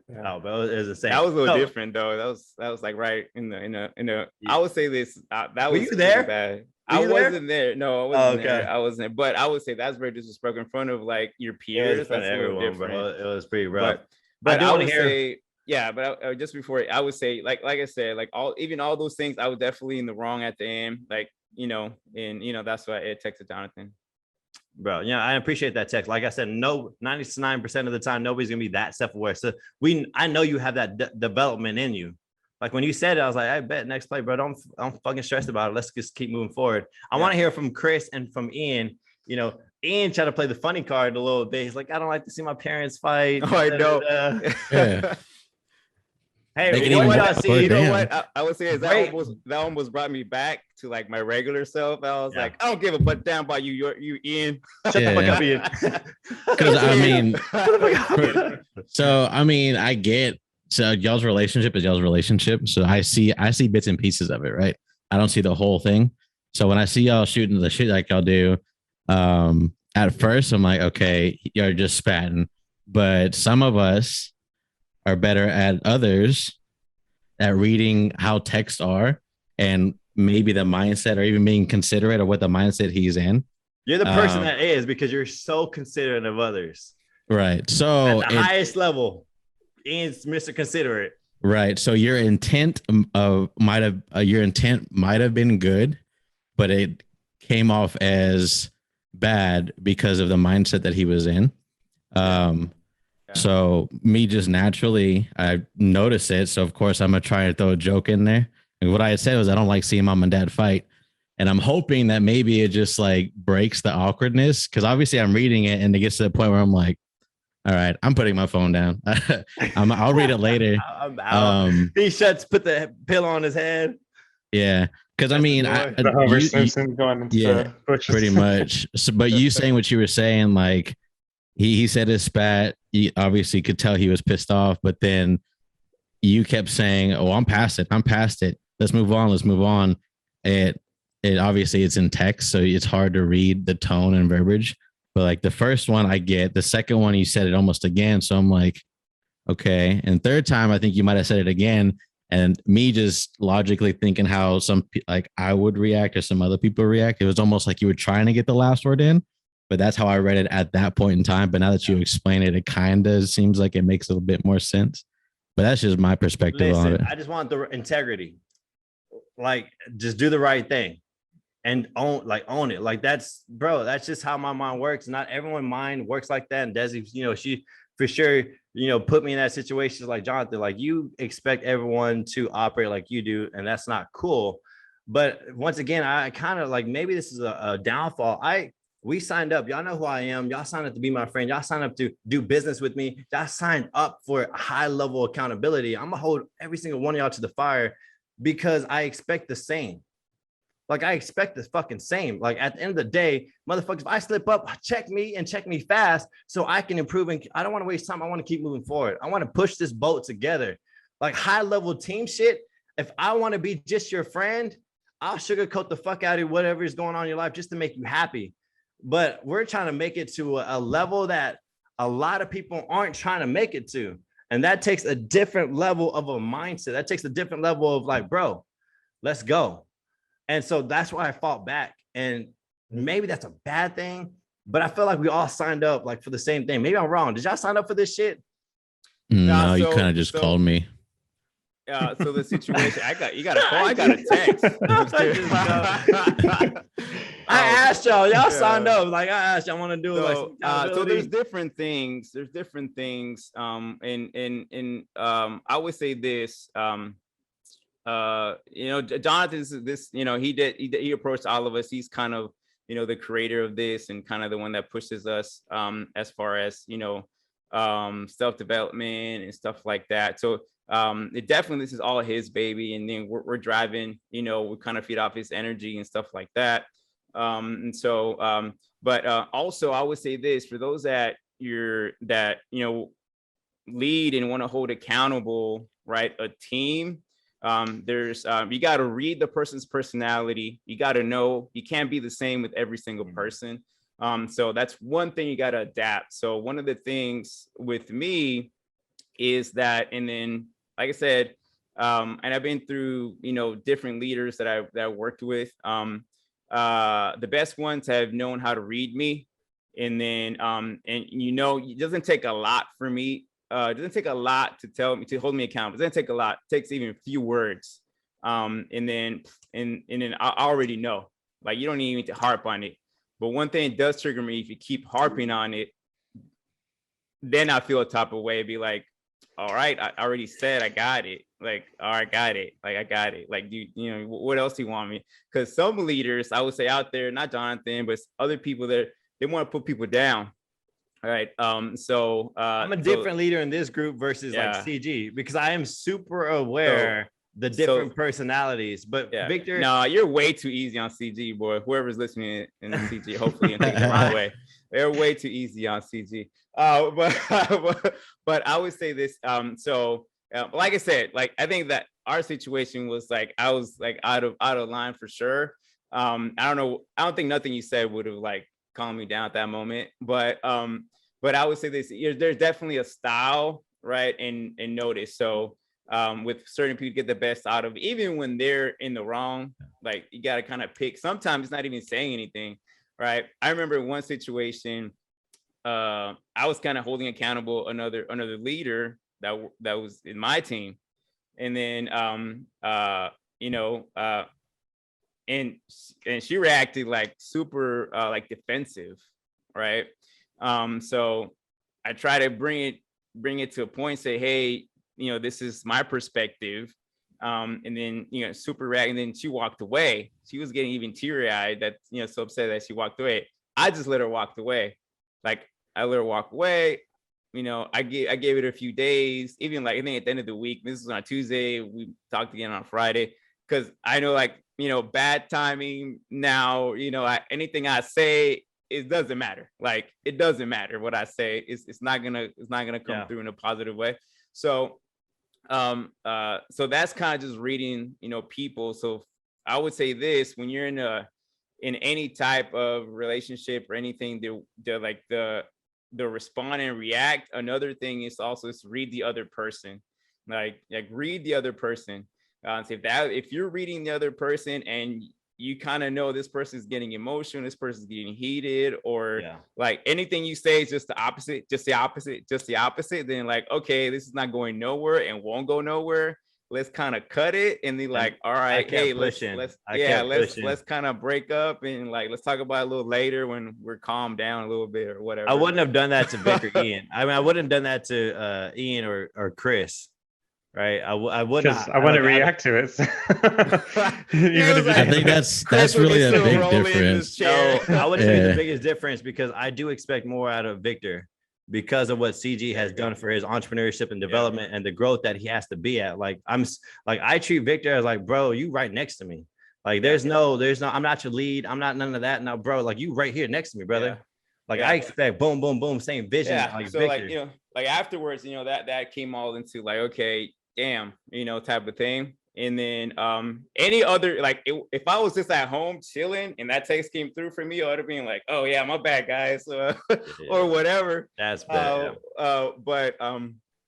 No, but it was the same. That was a little different though. That was like right in the. I would say this. That was. Were you there? Bad. I wasn't there. No, I wasn't there. I wasn't. But I would say that's very disrespectful in front of like your peers. That's everyone, bro. It was pretty rough. But I would say, just before I would say, like I said, like all those things, I was definitely in the wrong at the end. Like, that's why I texted Jonathan. Bro, I appreciate that text. Like I said, 99% of the time, nobody's gonna be that self-aware. So I know you have that development in you. Like when you said it, I was like, I bet next play, bro. I'm fucking stressed about it. Let's just keep moving forward. I want to hear from Chris and from Ian. Ian tried to play the funny card a little bit. He's like, I don't like to see my parents fight. Oh, I know. Yeah. Hey, you know what I see? You know what I would say is that almost brought me back to like my regular self. I was like, I don't give a butt down about you, Ian. Shut the fuck up, Ian. Because I get. So y'all's relationship is y'all's relationship. So I see bits and pieces of it, right? I don't see the whole thing. So when I see y'all shooting the shit like y'all do, at first I'm like, okay, you're just spatting. But some of us are better at others at reading how texts are and maybe the mindset or even being considerate of what the mindset he's in. You're the person that is because you're so considerate of others. Right. So at the highest level. Ian's Mr. Considerate. Right. So your intent might have been good, but it came off as bad because of the mindset that he was in. So me just naturally, I notice it. So of course I'm gonna try to throw a joke in there. And what I had said was I don't like seeing mom and dad fight. And I'm hoping that maybe it just like breaks the awkwardness. Cause obviously I'm reading it and it gets to the point where I'm like, all right, I'm putting my phone down. I'll read it later. I'm out. He put the pillow on his head. Yeah. Cause I mean, the Homer Simpson going into the bushes. pretty much. So, but you saying what you were saying, like, he said his spat. You obviously could tell he was pissed off, but then you kept saying, "Oh, I'm past it. I'm past it. Let's move on. Let's move on." It obviously it's in text, so it's hard to read the tone and verbiage. But like the first one, I get. The second one, you said it almost again, so I'm like, okay. And third time, I think you might have said it again, and me just logically thinking how like I would react or some other people react. It was almost like you were trying to get the last word in, but that's how I read it at that point in time. But now that you explain it, it kind of seems like it makes a little bit more sense. But that's just my perspective on it. I just want the integrity. Like, just do the right thing and own it. Like, that's just how my mind works. Not everyone's mind works like that. And Desi, she for sure, put me in that situation like Jonathan. Like, you expect everyone to operate like you do, and that's not cool. But once again, I kind of like, maybe this is a downfall. We signed up. Y'all know who I am. Y'all signed up to be my friend. Y'all signed up to do business with me. Y'all signed up for a high level of accountability. I'm gonna hold every single one of y'all to the fire because I expect the same. Like, I expect the fucking same. Like, at the end of the day, motherfuckers, if I slip up, check me and check me fast so I can improve. And I don't want to waste time. I want to keep moving forward. I want to push this boat together. Like, high level team shit. If I want to be just your friend, I'll sugarcoat the fuck out of whatever is going on in your life just to make you happy. But we're trying to make it to a level that a lot of people aren't trying to make it to. And that takes a different level of a mindset. That takes a different level of like, bro, let's go. And so that's why I fought back. And maybe that's a bad thing, but I feel like we all signed up like for the same thing. Maybe I'm wrong. Did y'all sign up for this shit? No, you kind of just called me. So the situation, you got a call, I got a text. I asked y'all signed up. Like, I asked y'all want to do so, like so there's different things. I would say this. Jonathan's this. He approached all of us. He's kind of the creator of this and kind of the one that pushes us as far as self-development and stuff like that. So it definitely, this is all his baby, and then we're driving, we kind of feed off his energy and stuff like that. But also I would say this for those that lead and want to hold accountable, right? A team. There's you got to read the person's personality. You got to know you can't be the same with every single person. So that's one thing you got to adapt. So one of the things with me is that, and then like I said, and I've been through different leaders that I worked with. The best ones have known how to read me, and then it doesn't take a lot for me. It doesn't take a lot to tell me to hold me accountable. It doesn't take a lot. It takes even a few words, and then I already know. Like, you don't even need to harp on it. But one thing it does trigger me, if you keep harping on it, then I feel a type of way. Be like, all right, I already said I got it. Like, all right, got it. Like, I got it. Like, what else do you want me? Because some leaders, I would say out there, not Jonathan, but other people that they want to put people down. All right. So I'm a different leader in this group versus like CG, because I am super aware the different personalities. But Victor, no, you're way too easy on CG, boy. Whoever's listening in CG, hopefully, and take the wrong way. They're way too easy on CG. But I would say this. Like I said, like I think that our situation was like I was like out of line for sure. I don't know. I don't think nothing you said would have like calmed me down at that moment. But I would say this: there's definitely a style, right? And notice. So with certain people, get the best out of, even when they're in the wrong. Like, you got to kind of pick. Sometimes it's not even saying anything, right? I remember one situation. I was kind of holding accountable another leader that was in my team, and then and she reacted like super like defensive, right? So I try to bring it bring it to a point, say, hey, this is my perspective. And then, super react. And then she walked away. She was getting even teary eyed that, so upset that she walked away. I just let her walk away. Like, I let her walk away. I gave it a few days, even like, I think at the end of the week, this was on Tuesday, we talked again on Friday, because I know, like, bad timing now, anything I say, it doesn't matter. Like, it doesn't matter what I say. It's not gonna come through in a positive way. So, so that's kind of just reading, people. So I would say this: when you're in any type of relationship or anything, they're like the respond and react. Another thing is also to read the other person, like read the other person. So if you're reading the other person and you kind of know this person's getting emotional, this person's getting heated, or like anything you say is just the opposite, then like, okay, this is not going nowhere and won't go nowhere. Let's kind of cut it and then like, all right, hey, let's kind of break up and like, let's talk about it a little later when we're calmed down a little bit or whatever. I wouldn't have done that to Vic or Ian. I mean, I wouldn't have done that to Ian or Chris. Right, I wouldn't. I want to react to it. I think that's really a big difference. No, I would say the biggest difference, because I do expect more out of Victor because of what CG has done for his entrepreneurship and development and the growth that he has to be at. Like, I treat Victor as like, bro, you right next to me. Like, there's no, I'm not your lead. I'm not none of that. Now, bro, like, you right here next to me, brother. Yeah. Like, I expect boom, boom, boom, same vision. Yeah. Like, so Victor. like, like afterwards, that came all into like, okay, damn, type of thing. And then any other, like, if I was just at home chilling and that text came through for me, I would have been like, oh yeah, my bad, guys, or whatever. That's bad. But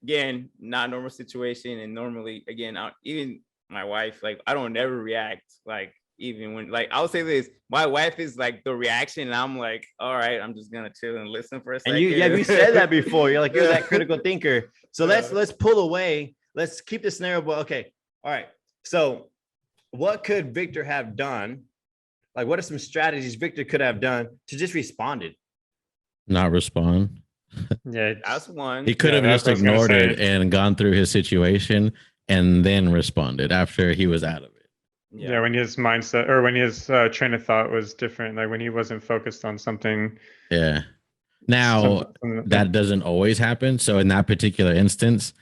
again, not normal situation. And normally, again, even my wife, like, I don't ever react, like, even when, like, I'll say this, my wife is like the reaction, and I'm like, all right, I'm just gonna chill and listen for a second. And you said that before. You're like, you're that critical thinker. So let's pull away. Let's keep the scenario. But okay, all right. So what could Victor have done? Like, what are some strategies Victor could have done to just responded? Not respond. Yeah, that's one. He could have just ignored it and gone through his situation and then responded after he was out of it. Yeah, when his mindset or when his train of thought was different, like when he wasn't focused on something. Yeah. Now, that doesn't always happen. So in that particular instance,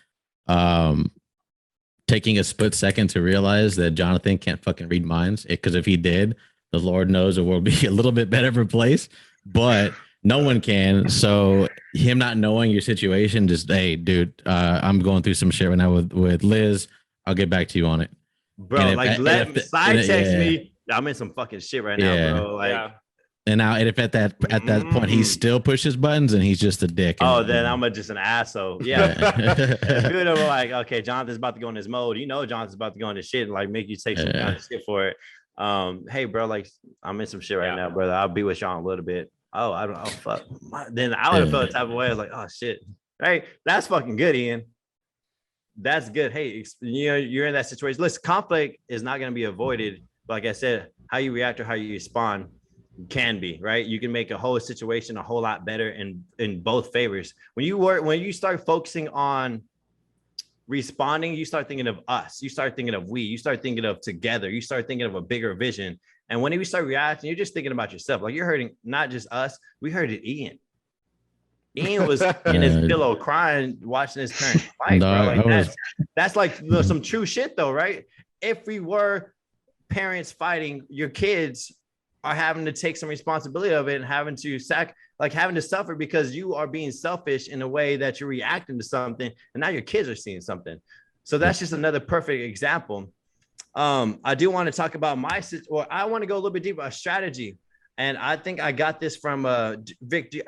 taking a split second to realize that Jonathan can't fucking read minds, because if he did, the Lord knows it will be a little bit better of a place, but no one can. So him not knowing your situation, just, hey, dude, I'm going through some shit right now with Liz. I'll get back to you on it. Bro, like, side text me. I'm in some fucking shit right now, bro. Like, and now, if at that point he still pushes buttons and he's just a dick. Then I'm just an asshole. Yeah. Good. I'm like, okay, Jonathan's about to go in this mode. Jonathan's about to go in this shit and like make you take some kind of shit for it. Hey, bro, like, I'm in some shit right now, brother. I'll be with y'all in a little bit. Oh, I don't. Oh, fuck. Then I would have felt the type of way. I was like, oh shit. Right. That's fucking good, Ian. That's good. Hey, you're in that situation. Listen, conflict is not going to be avoided. Like I said, how you react or how you respond can be, right? You can make a whole situation a whole lot better in both favors. When you start focusing on responding, you start thinking of us, you start thinking of we, you start thinking of together, you start thinking of a bigger vision. And when you start reacting, you're just thinking about yourself. Like, you're hurting not just us, we hurted Ian. Ian was in his pillow crying, watching his parents fight, bro. Like, that's like some true shit though, right? If we were parents fighting, your kids are having to take some responsibility of it and having to suffer because you are being selfish in a way that you're reacting to something, and now your kids are seeing something. So that's just another perfect example. I do want to talk about I want to go a little bit deeper, a strategy. And I think I got this from Victor.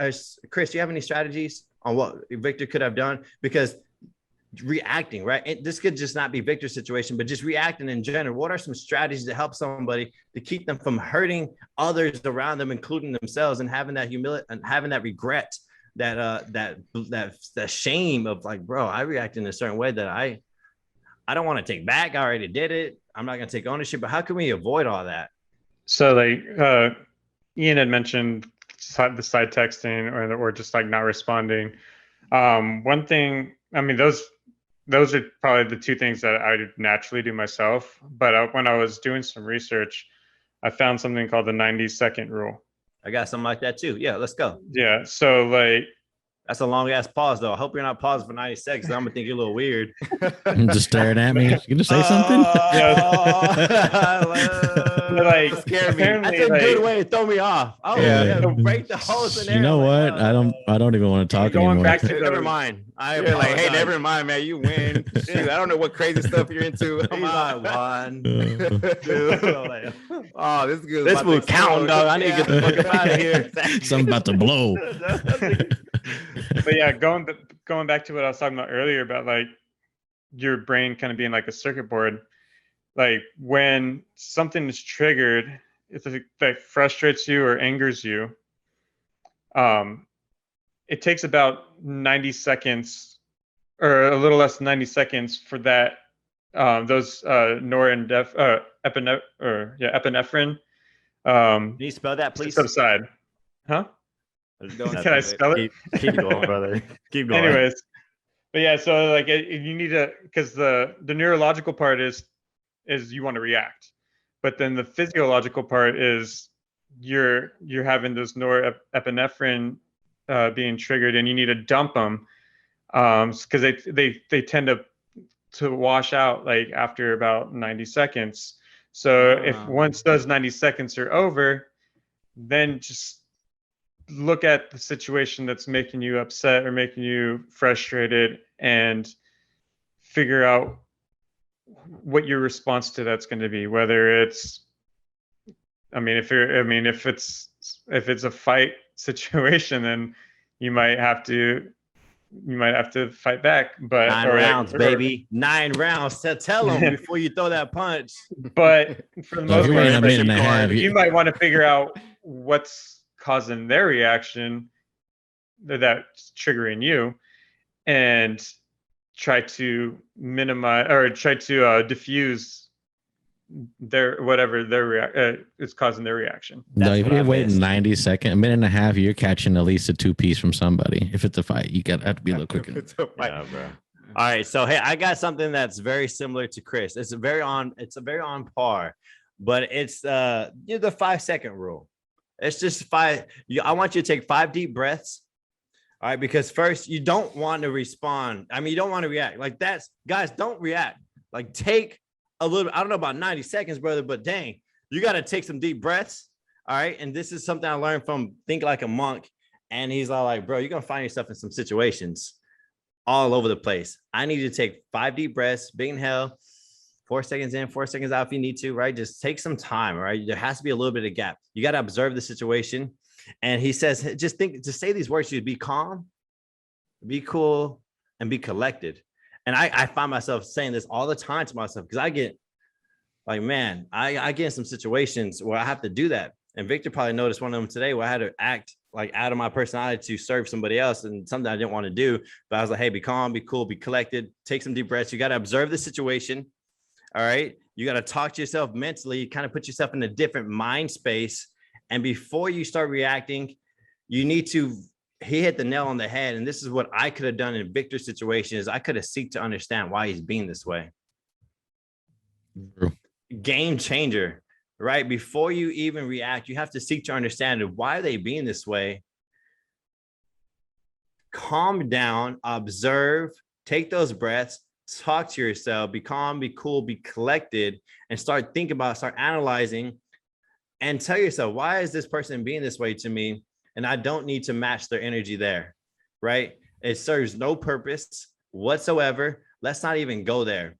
Chris, do you have any strategies on what Victor could have done? Because reacting, right? This could just not be Victor's situation, but just reacting in general. What are some strategies to help somebody to keep them from hurting others around them, including themselves, and having that humility and having that regret, that shame of like, bro, I reacted in a certain way that I don't want to take back. I already did it. I'm not going to take ownership. But how can we avoid all that? So like Ian had mentioned the side texting or just like not responding. One thing, I mean, those are probably the two things that I naturally do myself. But when I was doing some research, I found something called the 90-second rule. I got something like that too. Yeah, let's go. Yeah. So like, that's a long ass pause though. I hope you're not pausing for 90 seconds. I'm gonna think you're a little weird. Just staring at me. You just say something? like, scare me. That's a good way to throw me off. Oh yeah, break the whole scenario. You know what? I don't even want to talk going anymore. back to never mind. You're like, hey, never mind, man. You win. Shoot, I don't know what crazy stuff you're into. He's like, 1, 2. Oh, this is good. This will count, dog. I need to get the fuck out of here. Something about to blow. But yeah, going back to what I was talking about earlier about like your brain kind of being like a circuit board. Like when something is triggered, if it that frustrates you or angers you, it takes about 90 seconds or a little less than 90 seconds for that those epinephrine. Can you spell that, please? To subside. Huh? Can I spell it? Keep going, brother. Keep going. Anyways, but yeah, so like you need to, because the neurological part is you want to react, but then the physiological part is you're having those norepinephrine being triggered, and you need to dump them because they tend to wash out like after about 90 seconds. So if once those 90 seconds are over, then just look at the situation that's making you upset or making you frustrated and figure out what your response to that's going to be. Whether it's, if it's a fight situation, then you might have to fight back. But 9 rounds, baby. 9 rounds. Tell them before you throw that punch. But for the most part, you might want to figure out what's causing their reaction that's triggering you, and try to minimize or try to diffuse their whatever their is causing their reaction. No, if you're waiting 90 seconds, a minute and a half, you're catching at least a 2-piece from somebody. If it's a fight, you have to be a little quicker. Yeah, bro. All right, so hey, I got something that's very similar to Chris. It's a very on par, but it's the 5-second rule. It's just 5. I want you to take 5 deep breaths. All right, because first you don't want to respond. You don't want to react. Like guys, don't react. Like take a little, I don't know about 90 seconds, brother, but dang, you got to take some deep breaths. All right. And this is something I learned from Think Like a Monk. And he's all like, bro, you're going to find yourself in some situations all over the place. I need you to take 5 deep breaths, big inhale, 4 seconds in, 4 seconds out if you need to, right? Just take some time, right? There has to be a little bit of gap. You got to observe the situation. And he says, just say these words to you: be calm, be cool, and be collected. And I find myself saying this all the time to myself because I get like, man, I get in some situations where I have to do that. And Victor probably noticed one of them today where I had to act like out of my personality to serve somebody else and something I didn't want to do. But I was like, hey, be calm, be cool, be collected, take some deep breaths. You got to observe the situation. All right. You got to talk to yourself mentally, kind of put yourself in a different mind space. And before you start reacting, you need to, he hit the nail on the head. And this is what I could have done in Victor's situation is I could have seeked to understand why he's being this way. True. Game changer, right? Before you even react, you have to seek to understand why are they being this way. Calm down, observe, take those breaths, talk to yourself, be calm, be cool, be collected, and start analyzing and tell yourself, why is this person being this way to me? And I don't need to match their energy there, right? It serves no purpose whatsoever. Let's not even go there.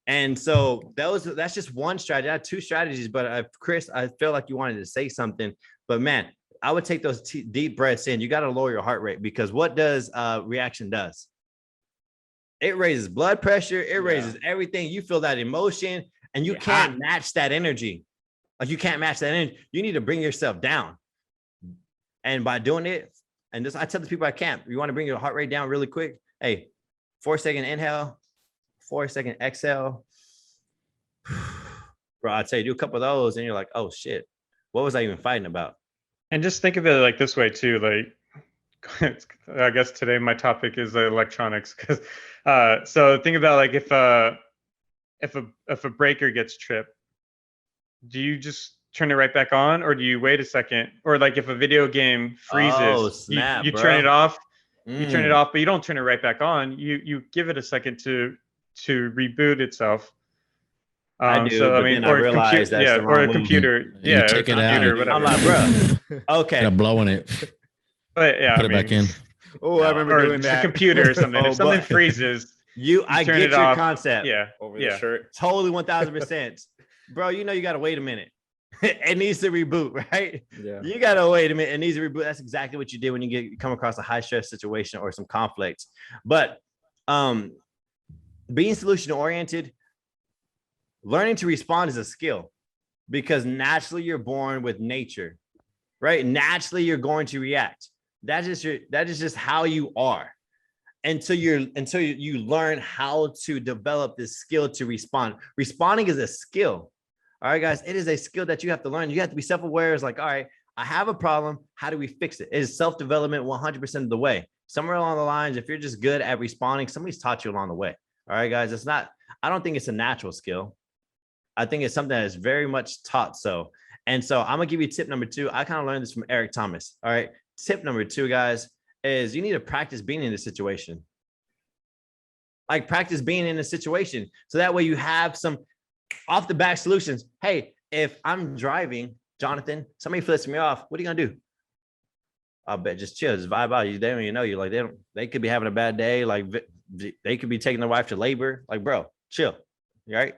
And so that's just one strategy. I had 2 strategies, but Chris, I feel like you wanted to say something, but man, I would take those deep breaths in. You got to lower your heart rate because what does reaction does? It raises blood pressure. It raises everything. You feel that emotion and you can't match that energy. Like you can't match that energy. You need to bring yourself down. And by doing it, and this, I tell the people at camp, you want to bring your heart rate down really quick. Hey, 4-second inhale, 4-second exhale. Bro, I'd say do a couple of those and you're like, oh shit, what was I even fighting about? And just think of it like this way too. Like I guess today my topic is electronics. Because so think about like if a breaker gets tripped, do you just turn it right back on, or do you wait a second? Or like if a video game freezes, Oh, snap, you bro. turn it off. Mm. You turn it off, but you don't turn it right back on. You give it a second to reboot itself. I do, so but I mean, then I realize that's the or wrong a move. computer, You take it out. or whatever. I'm like, bro, okay, Gotta blow in it. But yeah, Put it back in. Oh, I remember or doing just that. a computer or something. Oh, If something but- freezes, I turn get it your off. concept. Yeah, Over the shirt. Totally 1000%. Bro, you know you gotta wait a minute. It needs to reboot, right? Yeah. You gotta wait a minute. It needs to reboot. That's exactly what you did when you come across a high stress situation or some conflict. But being solution oriented, learning to respond is a skill, because naturally you're born with nature, right? Naturally you're going to react. That is just how you are. Until you learn how to develop this skill to respond. Responding is a skill. All right, guys, it is a skill that you have to learn. You have to be self-aware. It's like, all right, I have a problem. How do we fix it? It is self-development 100% of the way. Somewhere along the lines, if you're just good at responding, somebody's taught you along the way. All right, guys, I don't think it's a natural skill. I think it's something that is very much taught. And so I'm gonna give you tip number 2. I kind of learned this from Eric Thomas. All right, tip number 2, guys, is you need to practice being in the situation. Like, practice being in a situation, so that way you have some off the back solutions. Hey, if I'm driving, Jonathan, somebody flips me off, what are you gonna do? I'll bet just chill, just vibe out. They don't even know you. Like, they could be having a bad day. Like, they could be taking their wife to labor. Like, bro, chill, right?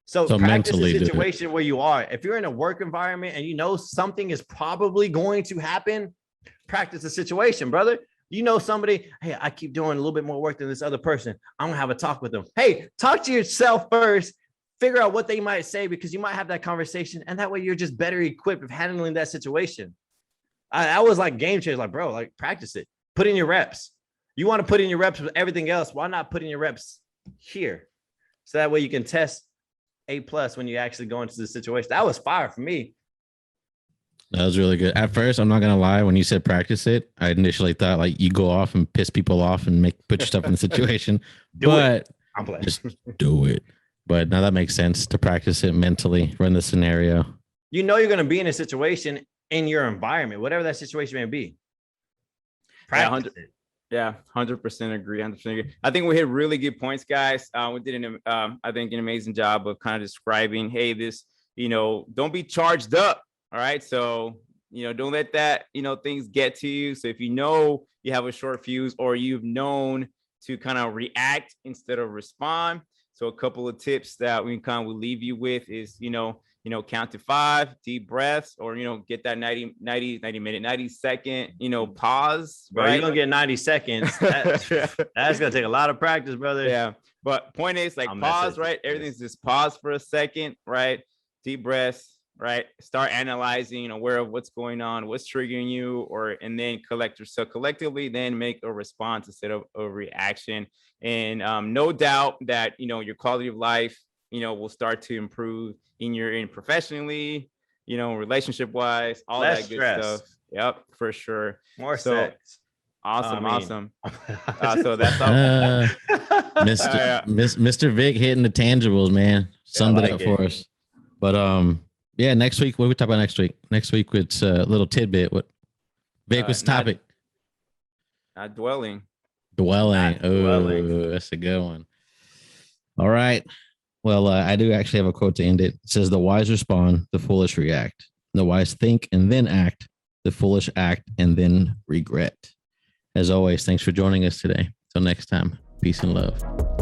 So practice the situation where you are. If you're in a work environment and you know something is probably going to happen, practice the situation, brother. You know somebody, hey, I keep doing a little bit more work than this other person. I'm gonna have a talk with them. Hey, talk to yourself first. Figure out what they might say, because you might have that conversation, and that way you're just better equipped of handling that situation. I was like game changer, like, bro, like, practice it. Put in your reps. You want to put in your reps with everything else. Why not put in your reps here? So that way you can test A+ when you actually go into the situation. That was fire for me. That was really good. At first, I'm not gonna lie, when you said practice it, I initially thought like you go off and piss people off and put yourself in the situation. But I'm playing. just do it. But now that makes sense to practice it mentally, run the scenario. You know you're going to be in a situation in your environment, whatever that situation may be. Practice it. Yeah, 100% agree. 100% agree. I think we hit really good points, guys. We did I think an amazing job of kind of describing, hey, this, don't be charged up. All right. So, don't let that, things get to you. So if you have a short fuse, or you've known to kind of react instead of respond. So a couple of tips that we kind of will leave you with is, count to 5, deep breaths, or, get that 90 second, pause. Bro, right? you're going to get 90 seconds. That's going to take a lot of practice, brother. Yeah. But point is, like, pause, right? Everything's just pause for a second, right? Deep breaths, right? Start analyzing, aware of what's going on, what's triggering you, and then collect yourself collectively, then make a response instead of a reaction. And no doubt that, your quality of life, will start to improve in professionally, relationship wise, all less that good stress. stuff. Yep, for sure. More sex. Awesome. Awesome. So that's all. Mr. Vic hitting the tangibles, man. Summed it up for us. But yeah, next week, what we talk about next week? Next week, it's a little tidbit. What, Vic, what's the topic? Not dwelling. Dwelling. Oh, that's a good one. All right. Well, I do actually have a quote to end it. It says, "The wise respond, the foolish react. The wise think and then act. The foolish act and then regret." As always, thanks for joining us today. Till next time, peace and love.